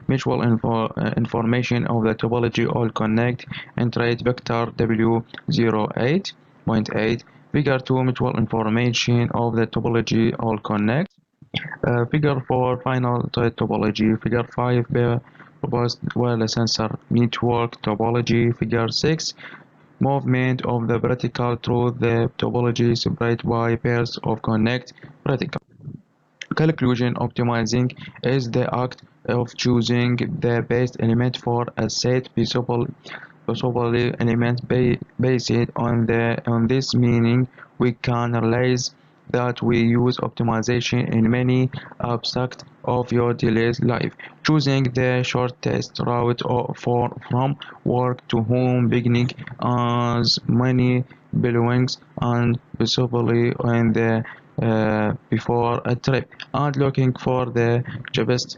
mutual information of the topology all connect and trade vector W08.8. Figure 2 mutual information of the topology all connect. Figure 4 final trade topology. Figure 5 proposed wireless sensor network topology. Figure 6 movement of the particle through the topology separated by pairs of connect particles. Conclusion: optimizing is the act of choosing the best element for a set possible element based on this meaning. We can realize that we use optimization in many aspects of your daily life, choosing the shortest route from work to home, beginning as many belongings and possibly in the before a trip, and looking for the cheapest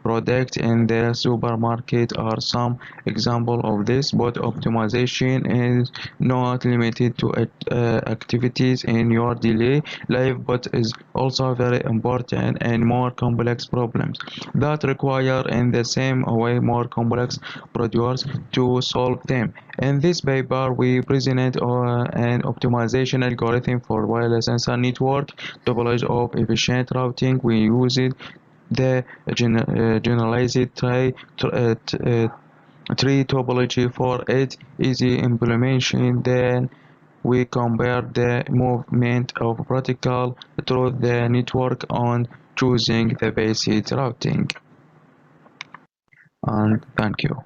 product in the supermarket are some example of this. But optimization is not limited to activities in your daily life, but is also very important in more complex problems that require in the same way more complex procedures to solve them. In this paper, we present an optimization algorithm for wireless sensor network topology of efficient routing. We used the generalized tree topology for its easy implementation. Then we compare the movement of protocol through the network on choosing the basic routing. And thank you.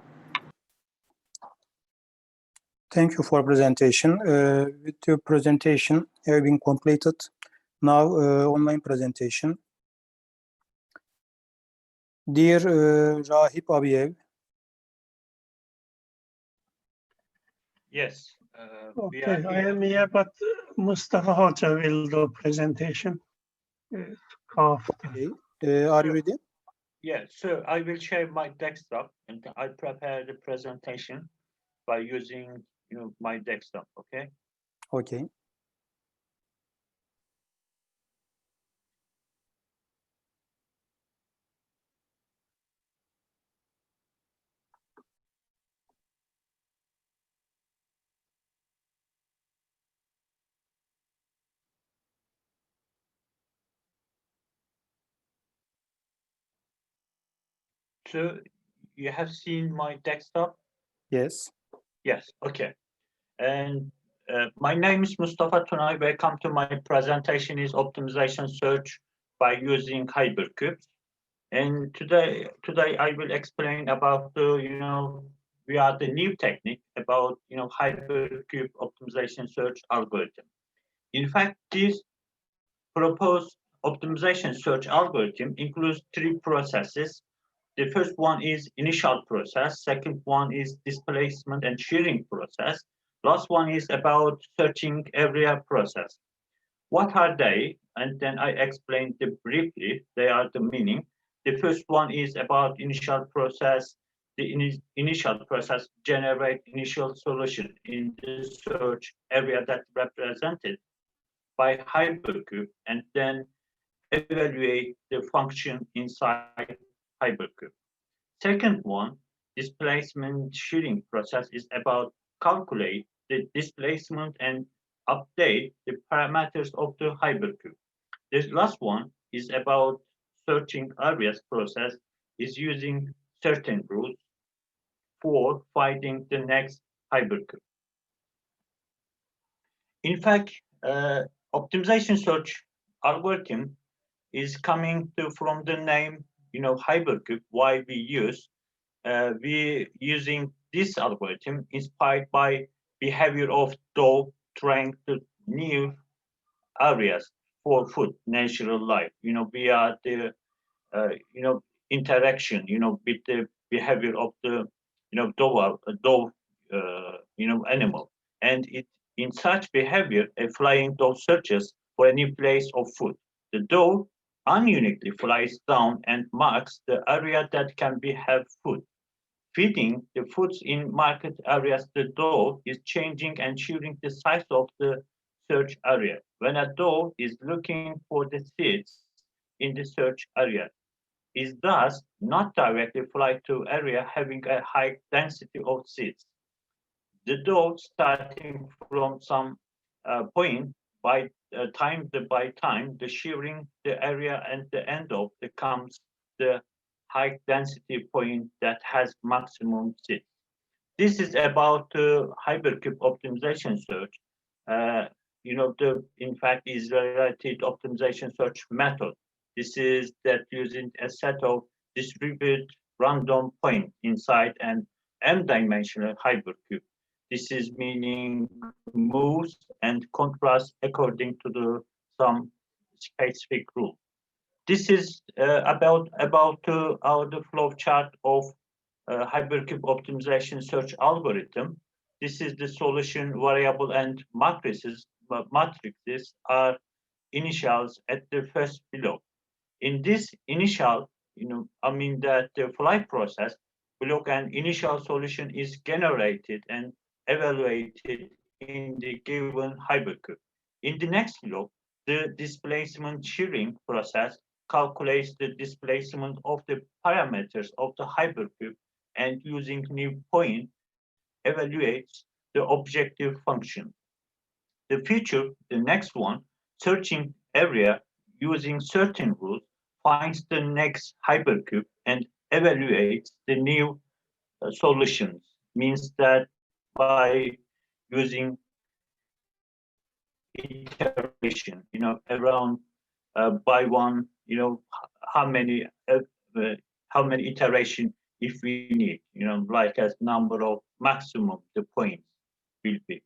Thank you for presentation. With your presentation have been completed. Now online presentation. Dear Rahip Abiyev. Yes. Okay, I am here, but Mustafa Hoca will do presentation after. Okay. Are you ready? Yeah, so I will share my desktop and I prepare the presentation by using my desktop, okay? Okay. So you have seen my desktop? Yes. Yes, okay. And my name is Mustafa Tunay. Welcome to my presentation is optimization search by using Hypercubes. And today I will explain about the, we are the new technique about, Hypercube optimization search algorithm. In fact, this proposed optimization search algorithm includes three processes. The first one is initial process. Second one is displacement and shearing process. Last one is about searching area process. What are they? And then I explained them briefly. They are the meaning. The first one is about initial process. The initial process generate initial solution in the search area that represented by Hypercube, and then evaluate the function inside Hypercube. Second one, displacement shearing process is about calculate the displacement and update the parameters of the Hypercube. The last one is about searching areas process is using certain rules for finding the next Hypercube. In fact, optimization search algorithm is coming from the name, Hypercube. Why we use? We using this algorithm inspired by behavior of dog trying to new areas for food, natural life. We are the interaction, with the behavior of the dove animal, and it in such behavior a flying dove searches for a new place of food. The dove ununiquely flies down and marks the area that can be have food. Feeding the foods in market areas, the dove is changing and shearing the size of the search area. When a dove is looking for the seeds in the search area, is thus not directly fly to area having a high density of seeds. The dove starting from some point by time the shearing the area and the end of becomes the high density point that has maximum seeds. This is about Hypercube optimization search. In fact, is-related optimization search method. This is that using a set of distributed random points inside an m-dimensional hypercube. This is meaning moves and contrast according to some specific rule. This is about the flow chart of Hypercube optimization search algorithm. This is the solution variable and matrices are initials at the first block. In this initial, that the flight process block and initial solution is generated and evaluated in the given Hypercube. In the next block, the displacement shearing process calculates the displacement of the parameters of the Hypercube and using new point evaluates the objective function. The future, the next one, searching area using certain rules finds the next Hypercube and evaluates the new solutions. Means that by using iteration, around by one, how many iteration if we need, like as number of maximum the points will be.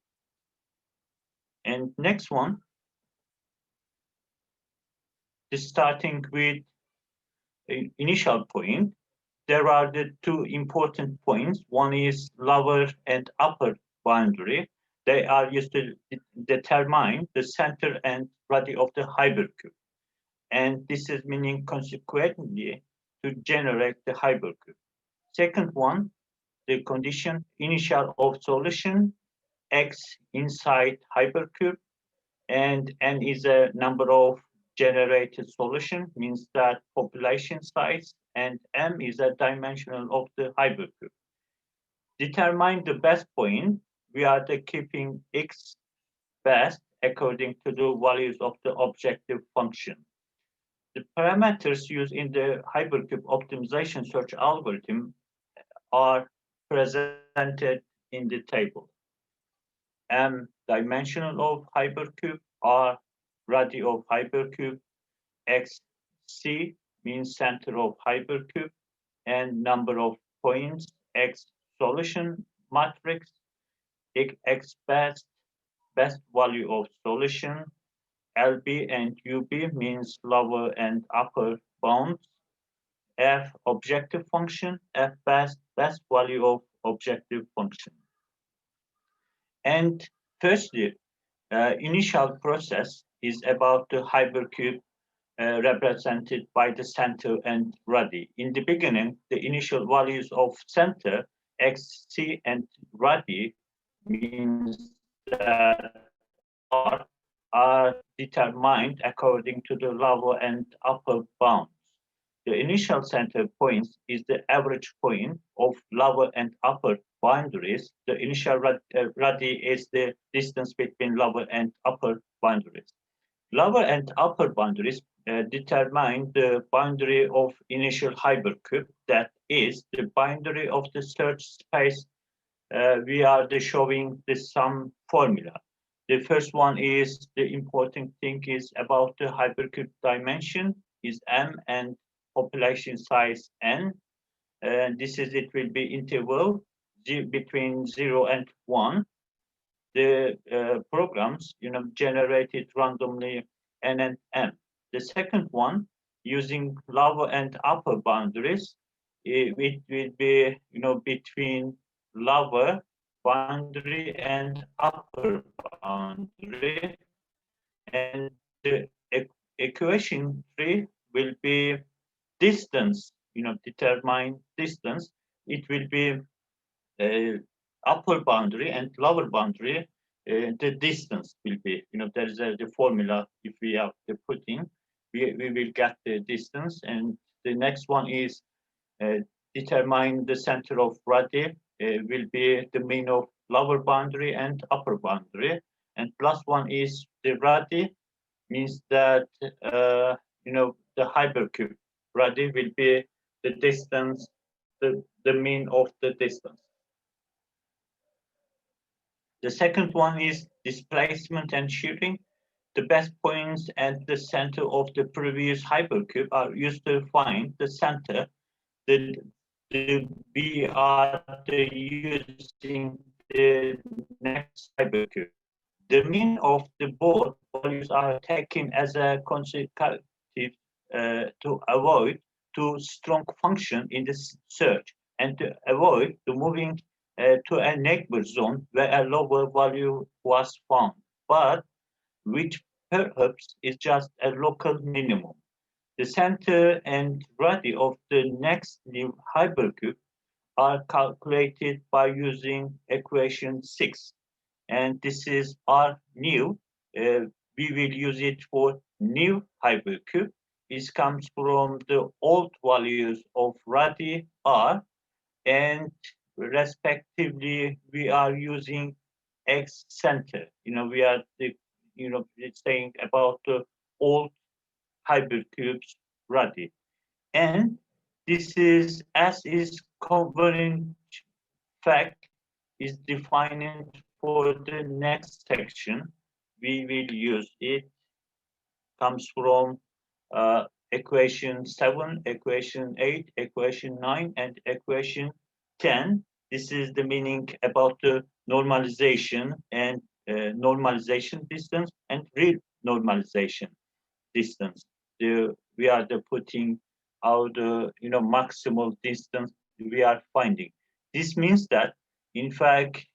And next one is starting with initial point. There are the two important points. One is lower and upper boundary. They are used to determine the center and radii of the Hypercube. And this is meaning consequently to generate the Hypercube. Second one, the condition initial of solution, X inside Hypercube, and N is a number of generated solution, means that population size, and M is a dimensional of the Hypercube. Determine the best point. We are keeping X best according to the values of the objective function. The parameters used in the Hypercube optimization search algorithm are presented in the table. M dimensional of Hypercube, R radii of Hypercube, X C means center of Hypercube, and number of points, X solution matrix, X best value of solution, LB and UB means lower and upper bounds, F objective function, F best value of objective function. And firstly, initial process is about the Hypercube represented by the center and radii. In the beginning, the initial values of center, X, C, and radii means that are determined according to the lower and upper bounds. The initial center points is the average point of lower and upper boundaries. The initial radii is the distance between lower and upper boundaries. Lower and upper boundaries determine the boundary of initial Hypercube, that is the boundary of the search space. We are showing some formula. The first one is the important thing is about the Hypercube dimension is M and population size N. This is, it will be interval between 0 and 1. The programs, generated randomly N and M. The second one, using lower and upper boundaries, it will be, between lower boundary and upper boundary. And the equation 3 will be distance, determine distance. It will be upper boundary and lower boundary. The distance will be, there is the formula. If we have to put in, we will get the distance. And the next one is determine the center of radii. Will be the mean of lower boundary and upper boundary. And plus one is the radii, means that the Hypercube radii will be the distance, the mean of the distance. The second one is displacement and shearing. The best points at the center of the previous hypercube are used to find the center. We are using the next hypercube. The mean of the both values are taken as a consecutive to avoid too strong function in the search and to avoid the moving to a neighbor zone where a lower value was found, but which perhaps is just a local minimum. The center and radii of the next new hypercube are calculated by using equation 6. And this is our new. We will use it for new hypercube. This comes from the old values of radii r, and respectively we are using x center. We are it's saying about the old hypercubes radii, and this is as is covering fact is defining for the next section. We will use it. Comes from equation 7, equation 8, equation 9, and equation 10. This is the meaning about the normalization and normalization distance and real normalization distance. We are putting out the maximal distance we are finding. This means that in fact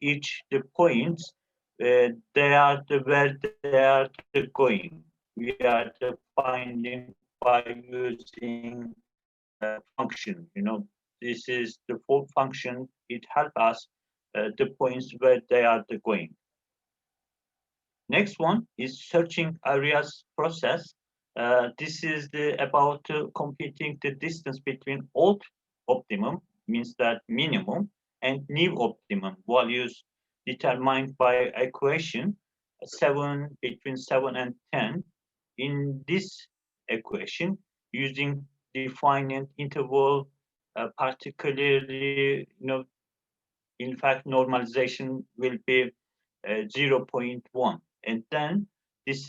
each the points they are where they are going. We are finding by using function. This is the full function. It helps us the points where they are going. Next one is searching areas process. This is about computing the distance between old optimum, means that minimum, and new optimum values determined by equation 7 between 7 and 10. In this equation, using defined interval, particularly, in fact, normalization will be 0.1, and then this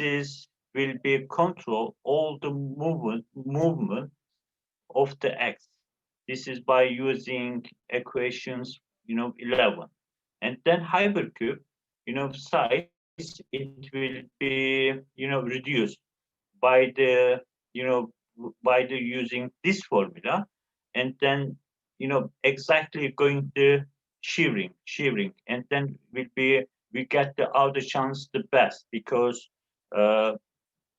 will be control all the movement of the x. This is by using equations 11, and then hypercube size it will be reduced by the using this formula, and then exactly going the shearing, and then we get the other chance the best, because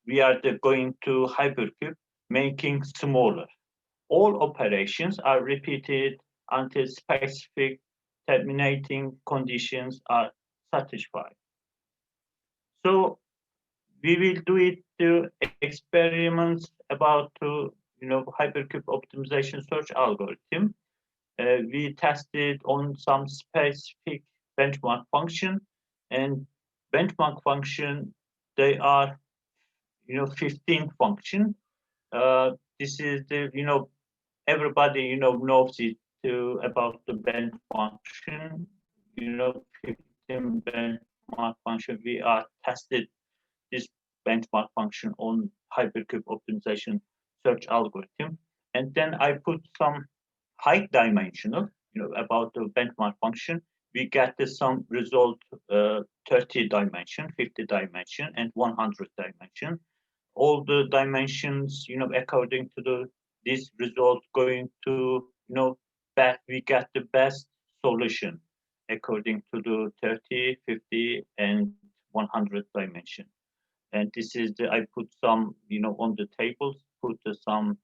we are going to hypercube making smaller. All operations are repeated until specific terminating conditions are satisfied. So we will do it to experiments about hypercube optimization search algorithm. We tested on some specific benchmark function, and benchmark function, they are 15 function. This is the everybody knows it about the benchmark function. 15 benchmark function. We are tested this benchmark function on hypercube optimization search algorithm, and then I put some height dimensional about the benchmark function. We get some result 30 dimension, 50 dimension, and 100 dimension. All the dimensions according to this result going to that we get the best solution according to the 30, 50, and 100 dimension. And this is I put some on the tables, put some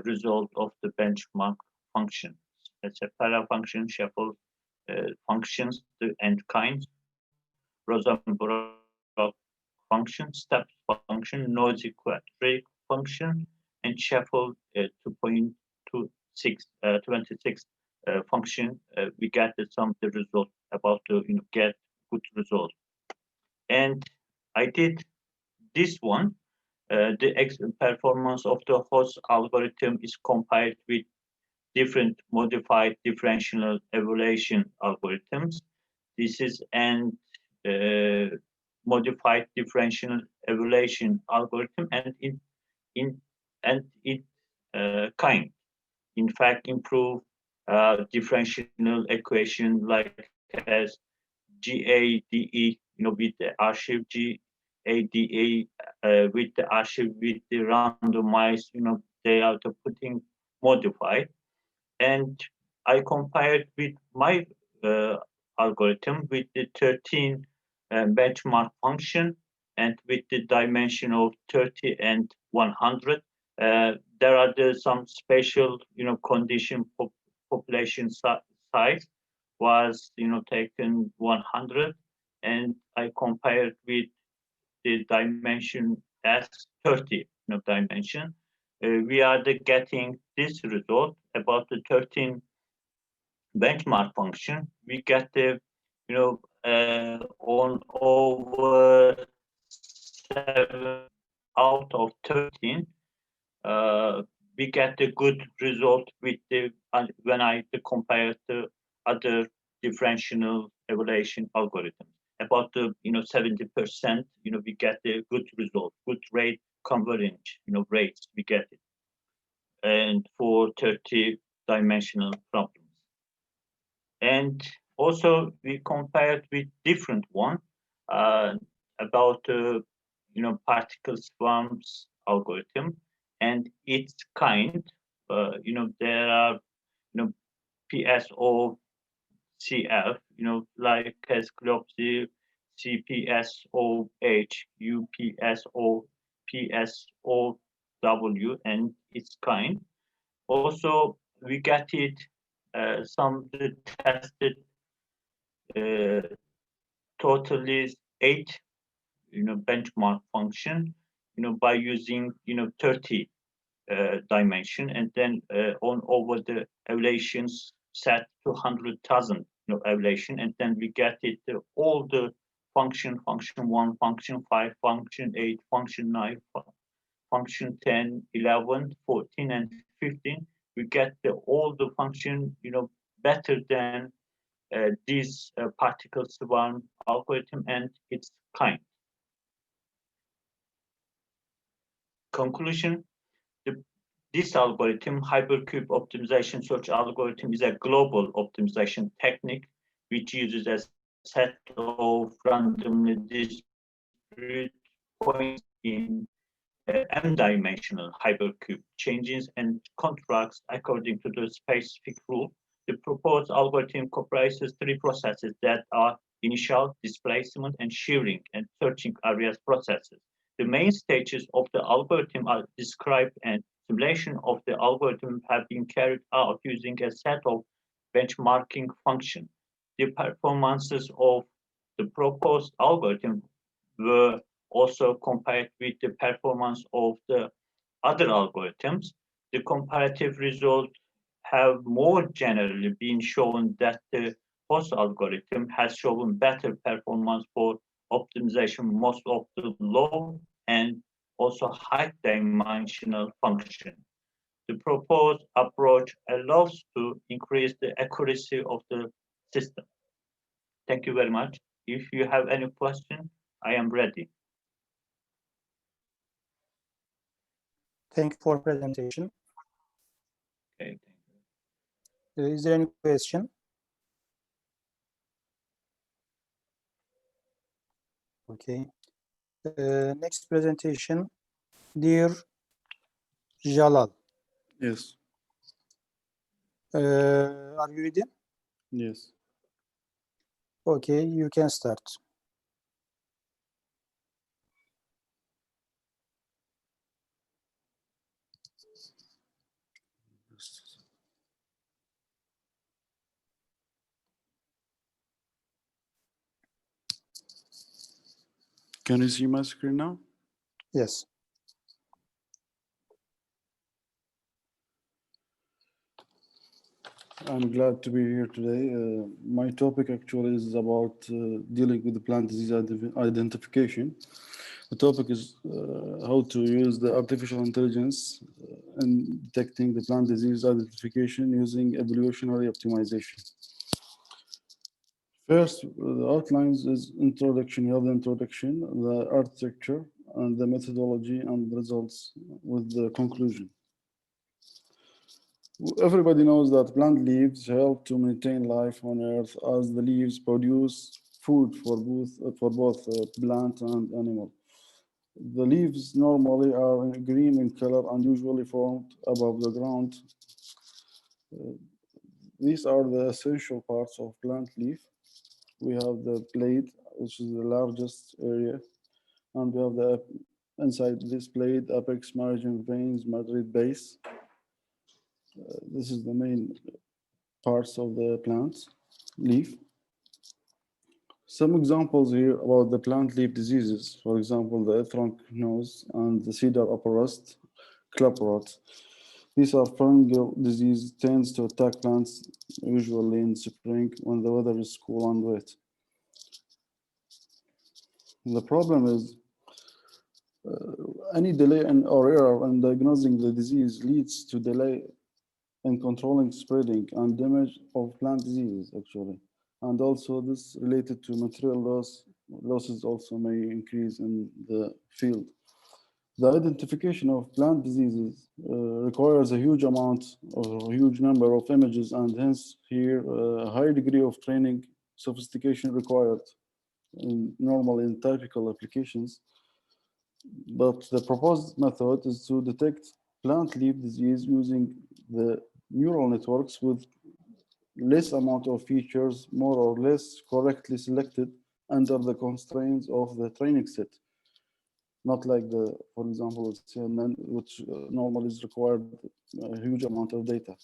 result of the benchmark function. It's a para function, shuffle functions, and kinds, Rosenberg function, step function, noisy quadratic function, and shuffle 2.26 function. We get the result about to get good result. And I did this one. The performance of the host algorithm is compared with different modified differential evaluation algorithms. this is an modified differential evaluation algorithm, and it kind, in fact, improve differential equation like as GADE, with the archive GADE, with the archive with the randomized, they are putting modified. And I compared with my algorithm with the 13 benchmark function and with the dimension of 30 and 100. There are some special, condition population size was, taken 100, and I compared with the dimension as 30, dimension. We are getting this result about the 13 benchmark function. We get the, on over 7 out of 13. We get a good result with the when I compare the other differential evaluation algorithms. About the 70%, we get a good result, good rate convergence, rates we get it, and for 30-dimensional problems. And also we compared with different one about particle swarms algorithm and its kind. There are PSO CF, like as Globsy, CPSOH, UPSO, PSOW, and its kind. Also, we get it some tested totally 8 benchmark function by using 30 dimension, and then on over the evaluations set to 100,000 evaluation, and then we get it all the function 1, function 5, function 8, function 9, function 10, 11, 14, and 15. We get all the function better than this particle swarm algorithm and its kind. Conclusion: this algorithm, Hypercube optimization search algorithm, is a global optimization technique which uses a set of randomly distributed points in m-dimensional hypercube changes and contracts according to the specific rule. The proposed algorithm comprises 3 processes that are initial, displacement, and shearing and searching areas processes. The main stages of the algorithm are described, and simulation of the algorithm have been carried out using a set of benchmarking functions. The performances of the proposed algorithm were also compared with the performance of the other algorithms. The comparative results have more generally been shown that the host algorithm has shown better performance for optimization most of the low and also high dimensional function. The proposed approach allows to increase the accuracy of the system. Thank you very much. If you have any question, I am ready. Thank you for presentation. Okay. Is there any question? Okay. Next presentation, dear Jalal. Yes. Are you ready? Yes. Okay, you can start. Can you see my screen now? Yes. I'm glad to be here today. My topic actually is about dealing with the plant disease identification. The topic is how to use the artificial intelligence in detecting the plant disease identification using evolutionary optimization. First, the outlines is introduction. You have the introduction, the architecture, and the methodology, and the results with the conclusion. Everybody knows that plant leaves help to maintain life on Earth, as the leaves produce food for both plant and animal. The leaves normally are green in color and usually formed above the ground. These are the essential parts of plant leaf. We have the blade, which is the largest area, and we have the inside this blade, apex, margin, veins, matrix, base. This is the main parts of the plant leaf. Some examples here about the plant leaf diseases. For example, the trunk nose and the cedar upper rust, club rot. These are fungal disease, tends to attack plants usually in spring when the weather is cool and wet. The problem is any delay or error in diagnosing the disease leads to delay in controlling spreading and damage of plant diseases, actually. And also this related to material losses also may increase in the field. The identification of plant diseases requires a huge amount or a huge number of images, and hence here a high degree of training sophistication required normally in typical applications. But the proposed method is to detect plant leaf disease using the neural networks with less amount of features, more or less correctly selected under the constraints of the training set. Not like for example, CNN, which normally is required a huge amount of data.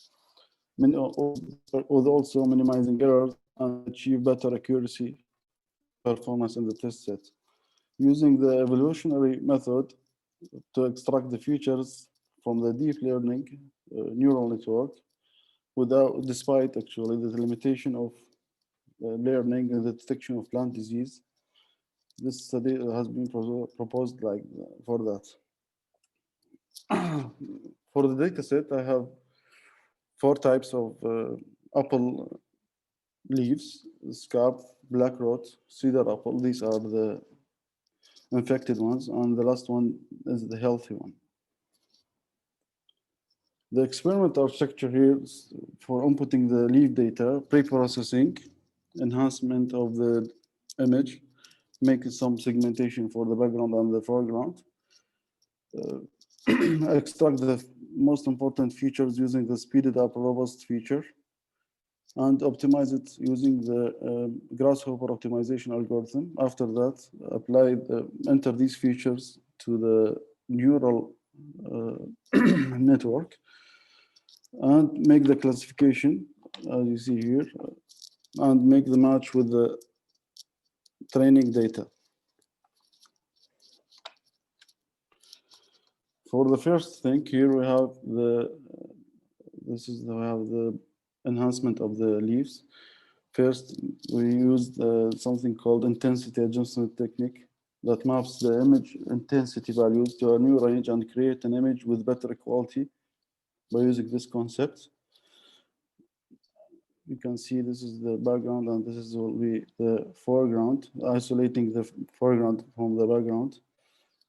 With also minimizing errors and achieve better accuracy performance in the test set. Using the evolutionary method to extract the features from the deep learning neural network, despite actually the limitation of learning and the detection of plant disease. This study has been proposed like for that. For the data set, I have 4 types of apple leaves: scab, black rot, cedar apple. These are the infected ones, and the last one is the healthy one. The experiment architecture here is for inputting the leaf data, pre-processing, enhancement of the image, making some segmentation for the background and the foreground, extract the most important features using the speeded up robust feature, and optimize it using the grasshopper optimization algorithm. After that, enter these features to the neural network and make the classification, as you see here, and make the match with the training data. For the first thing, here we have we have the enhancement of the leaves. First, we used something called intensity adjustment technique that maps the image intensity values to a new range and create an image with better quality by using this concept. You can see this is the background and this is will be the foreground, isolating the foreground from the background.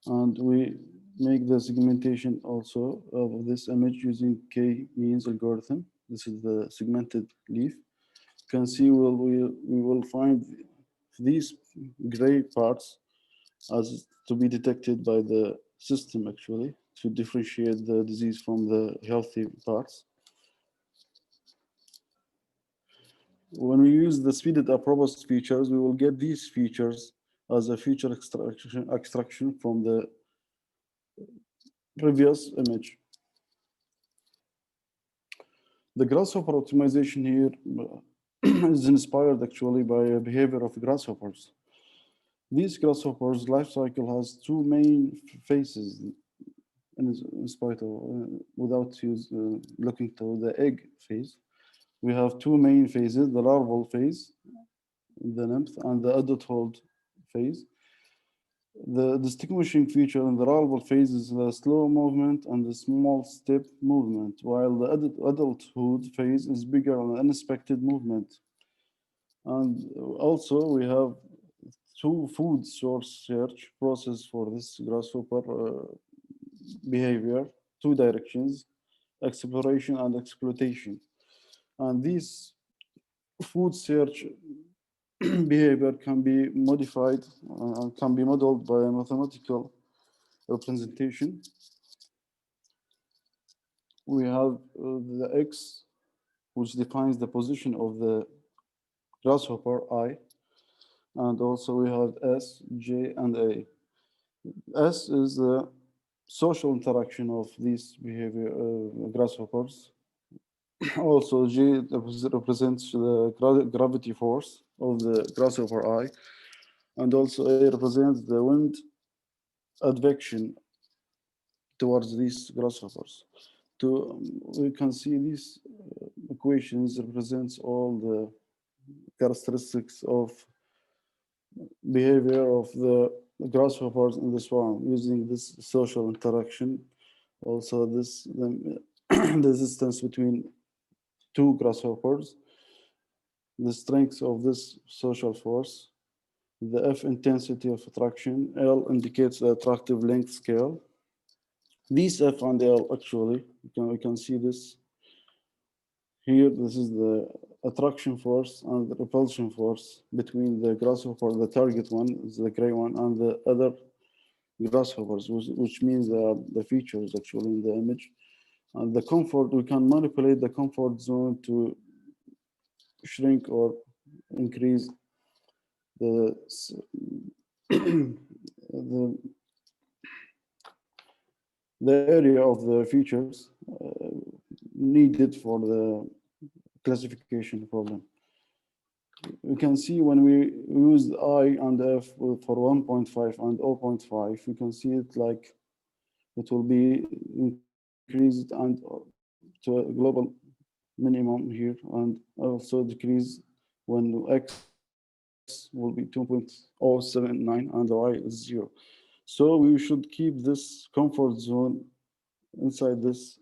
And we make the segmentation also of this image using k-means algorithm. This is the segmented leaf. You can see we will find these gray parts as to be detected by the system actually to differentiate the disease from the healthy parts. When we use the speeded up robust features, we will get these features as a feature extraction from the previous image. The grasshopper optimization here is inspired actually by a behavior of grasshoppers. These grasshoppers' life cycle has 2 main phases, in spite of without looking to the egg phase. We have 2 main phases: the larval phase, the nymph, and the adulthood phase. The distinguishing feature in the larval phase is the slow movement and the small step movement, while the adulthood phase is bigger and unexpected movement. And also we have two food source search process for this grasshopper behavior, two directions, exploration and exploitation. And this food search behavior can be modified and can be modeled by a mathematical representation. We have the X, which defines the position of the grasshopper I, and also we have S, J, and A. S is the social interaction of these behavior grasshoppers. Also, G represents the gravity force of the grasshopper I, and also A represents the wind advection towards these grasshoppers. We can see these equations represents all the characteristics of behavior of the grasshoppers in the swarm using this social interaction. Also, the distance between two grasshoppers, the strength of this social force, the F intensity of attraction. L indicates the attractive length scale. These F and L actually, we can see this here. This is the attraction force and the repulsion force between the grasshopper, the target one is the gray one, and the other grasshoppers, which means the features actually in the image. And the comfort, we can manipulate the comfort zone to shrink or increase the area of the features needed for the classification problem. We can see when we use I and F for 1.5 and 0.5, we can see it like it will be increased and to a global minimum here, and also decrease when X will be 2.079 and Y is 0. So we should keep this comfort zone inside this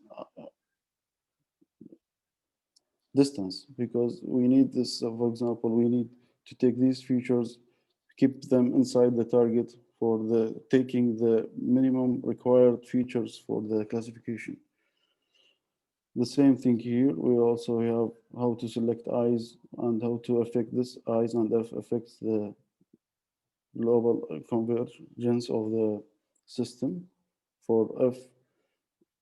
distance, because we need this, for example, we need to take these features, keep them inside the target for the taking the minimum required features for the classification. The same thing here, we also have how to select I's and how to affect this I's and F affects the global convergence of the system for F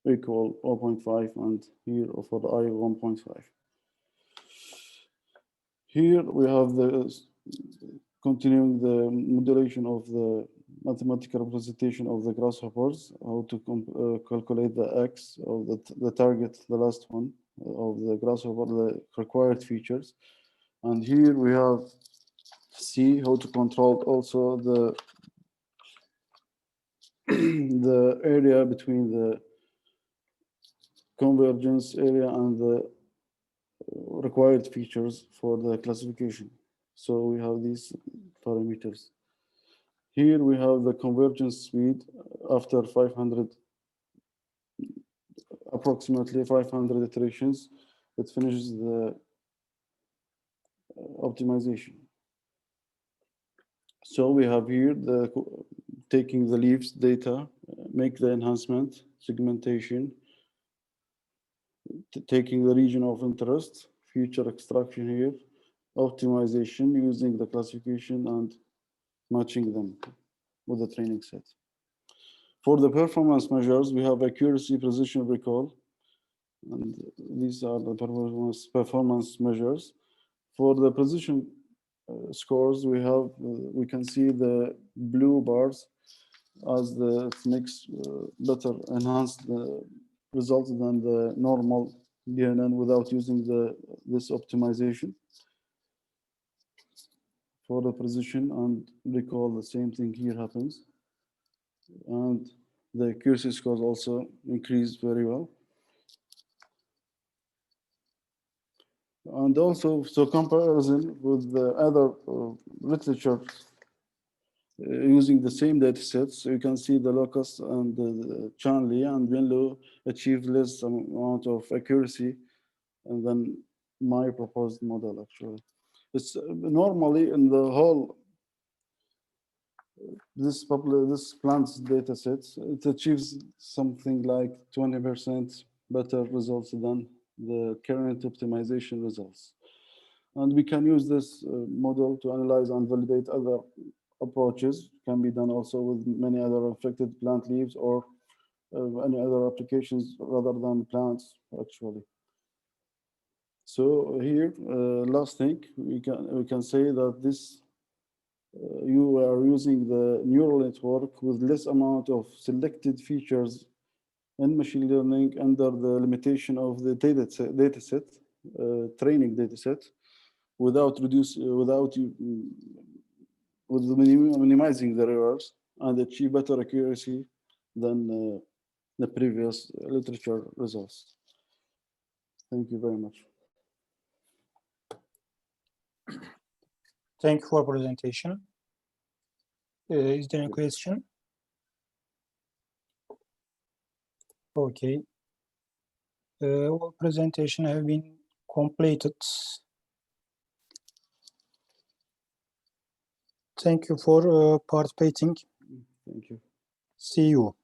equal 0.5 and here for I 1.5. Here we have the continuing the modulation of the mathematical representation of the grasshoppers, how to calculate the X of the target, the last one of the grasshopper, the required features. And here we have C, how to control also the the area between the convergence area and the required features for the classification. So we have these parameters. Here we have the convergence speed after 500, approximately 500 iterations. It finishes the optimization. So we have here the taking the leaves data, make the enhancement, segmentation, taking the region of interest, feature extraction here, optimization using the classification and matching them with the training set. For the performance measures, we have accuracy, precision, recall, and these are the performance measures. For the precision scores, we can see the blue bars as the makes better enhanced the results than the normal DNN without using this optimization. For the precision and recall, the same thing here happens, and the accuracy scores also increase very well. And also, so comparison with the other literature using the same data sets, so you can see the locus and the Chanley and Winlow achieved less amount of accuracy and then my proposed model actually. It's normally in the whole this plant's data sets, it achieves something like 20% better results than the current optimization results. And we can use this model to analyze and validate other approaches. Can be done also with many other affected plant leaves or any other applications rather than plants, actually. So here, last thing, we can say that this you are using the neural network with less amount of selected features in machine learning under the limitation of the data set, training data set, without minimizing the errors and achieve better accuracy than the previous literature results. Thank you very much. Thank you for presentation. Is there any question? Okay. All presentation have been completed. Thank you for participating. Thank you. See you.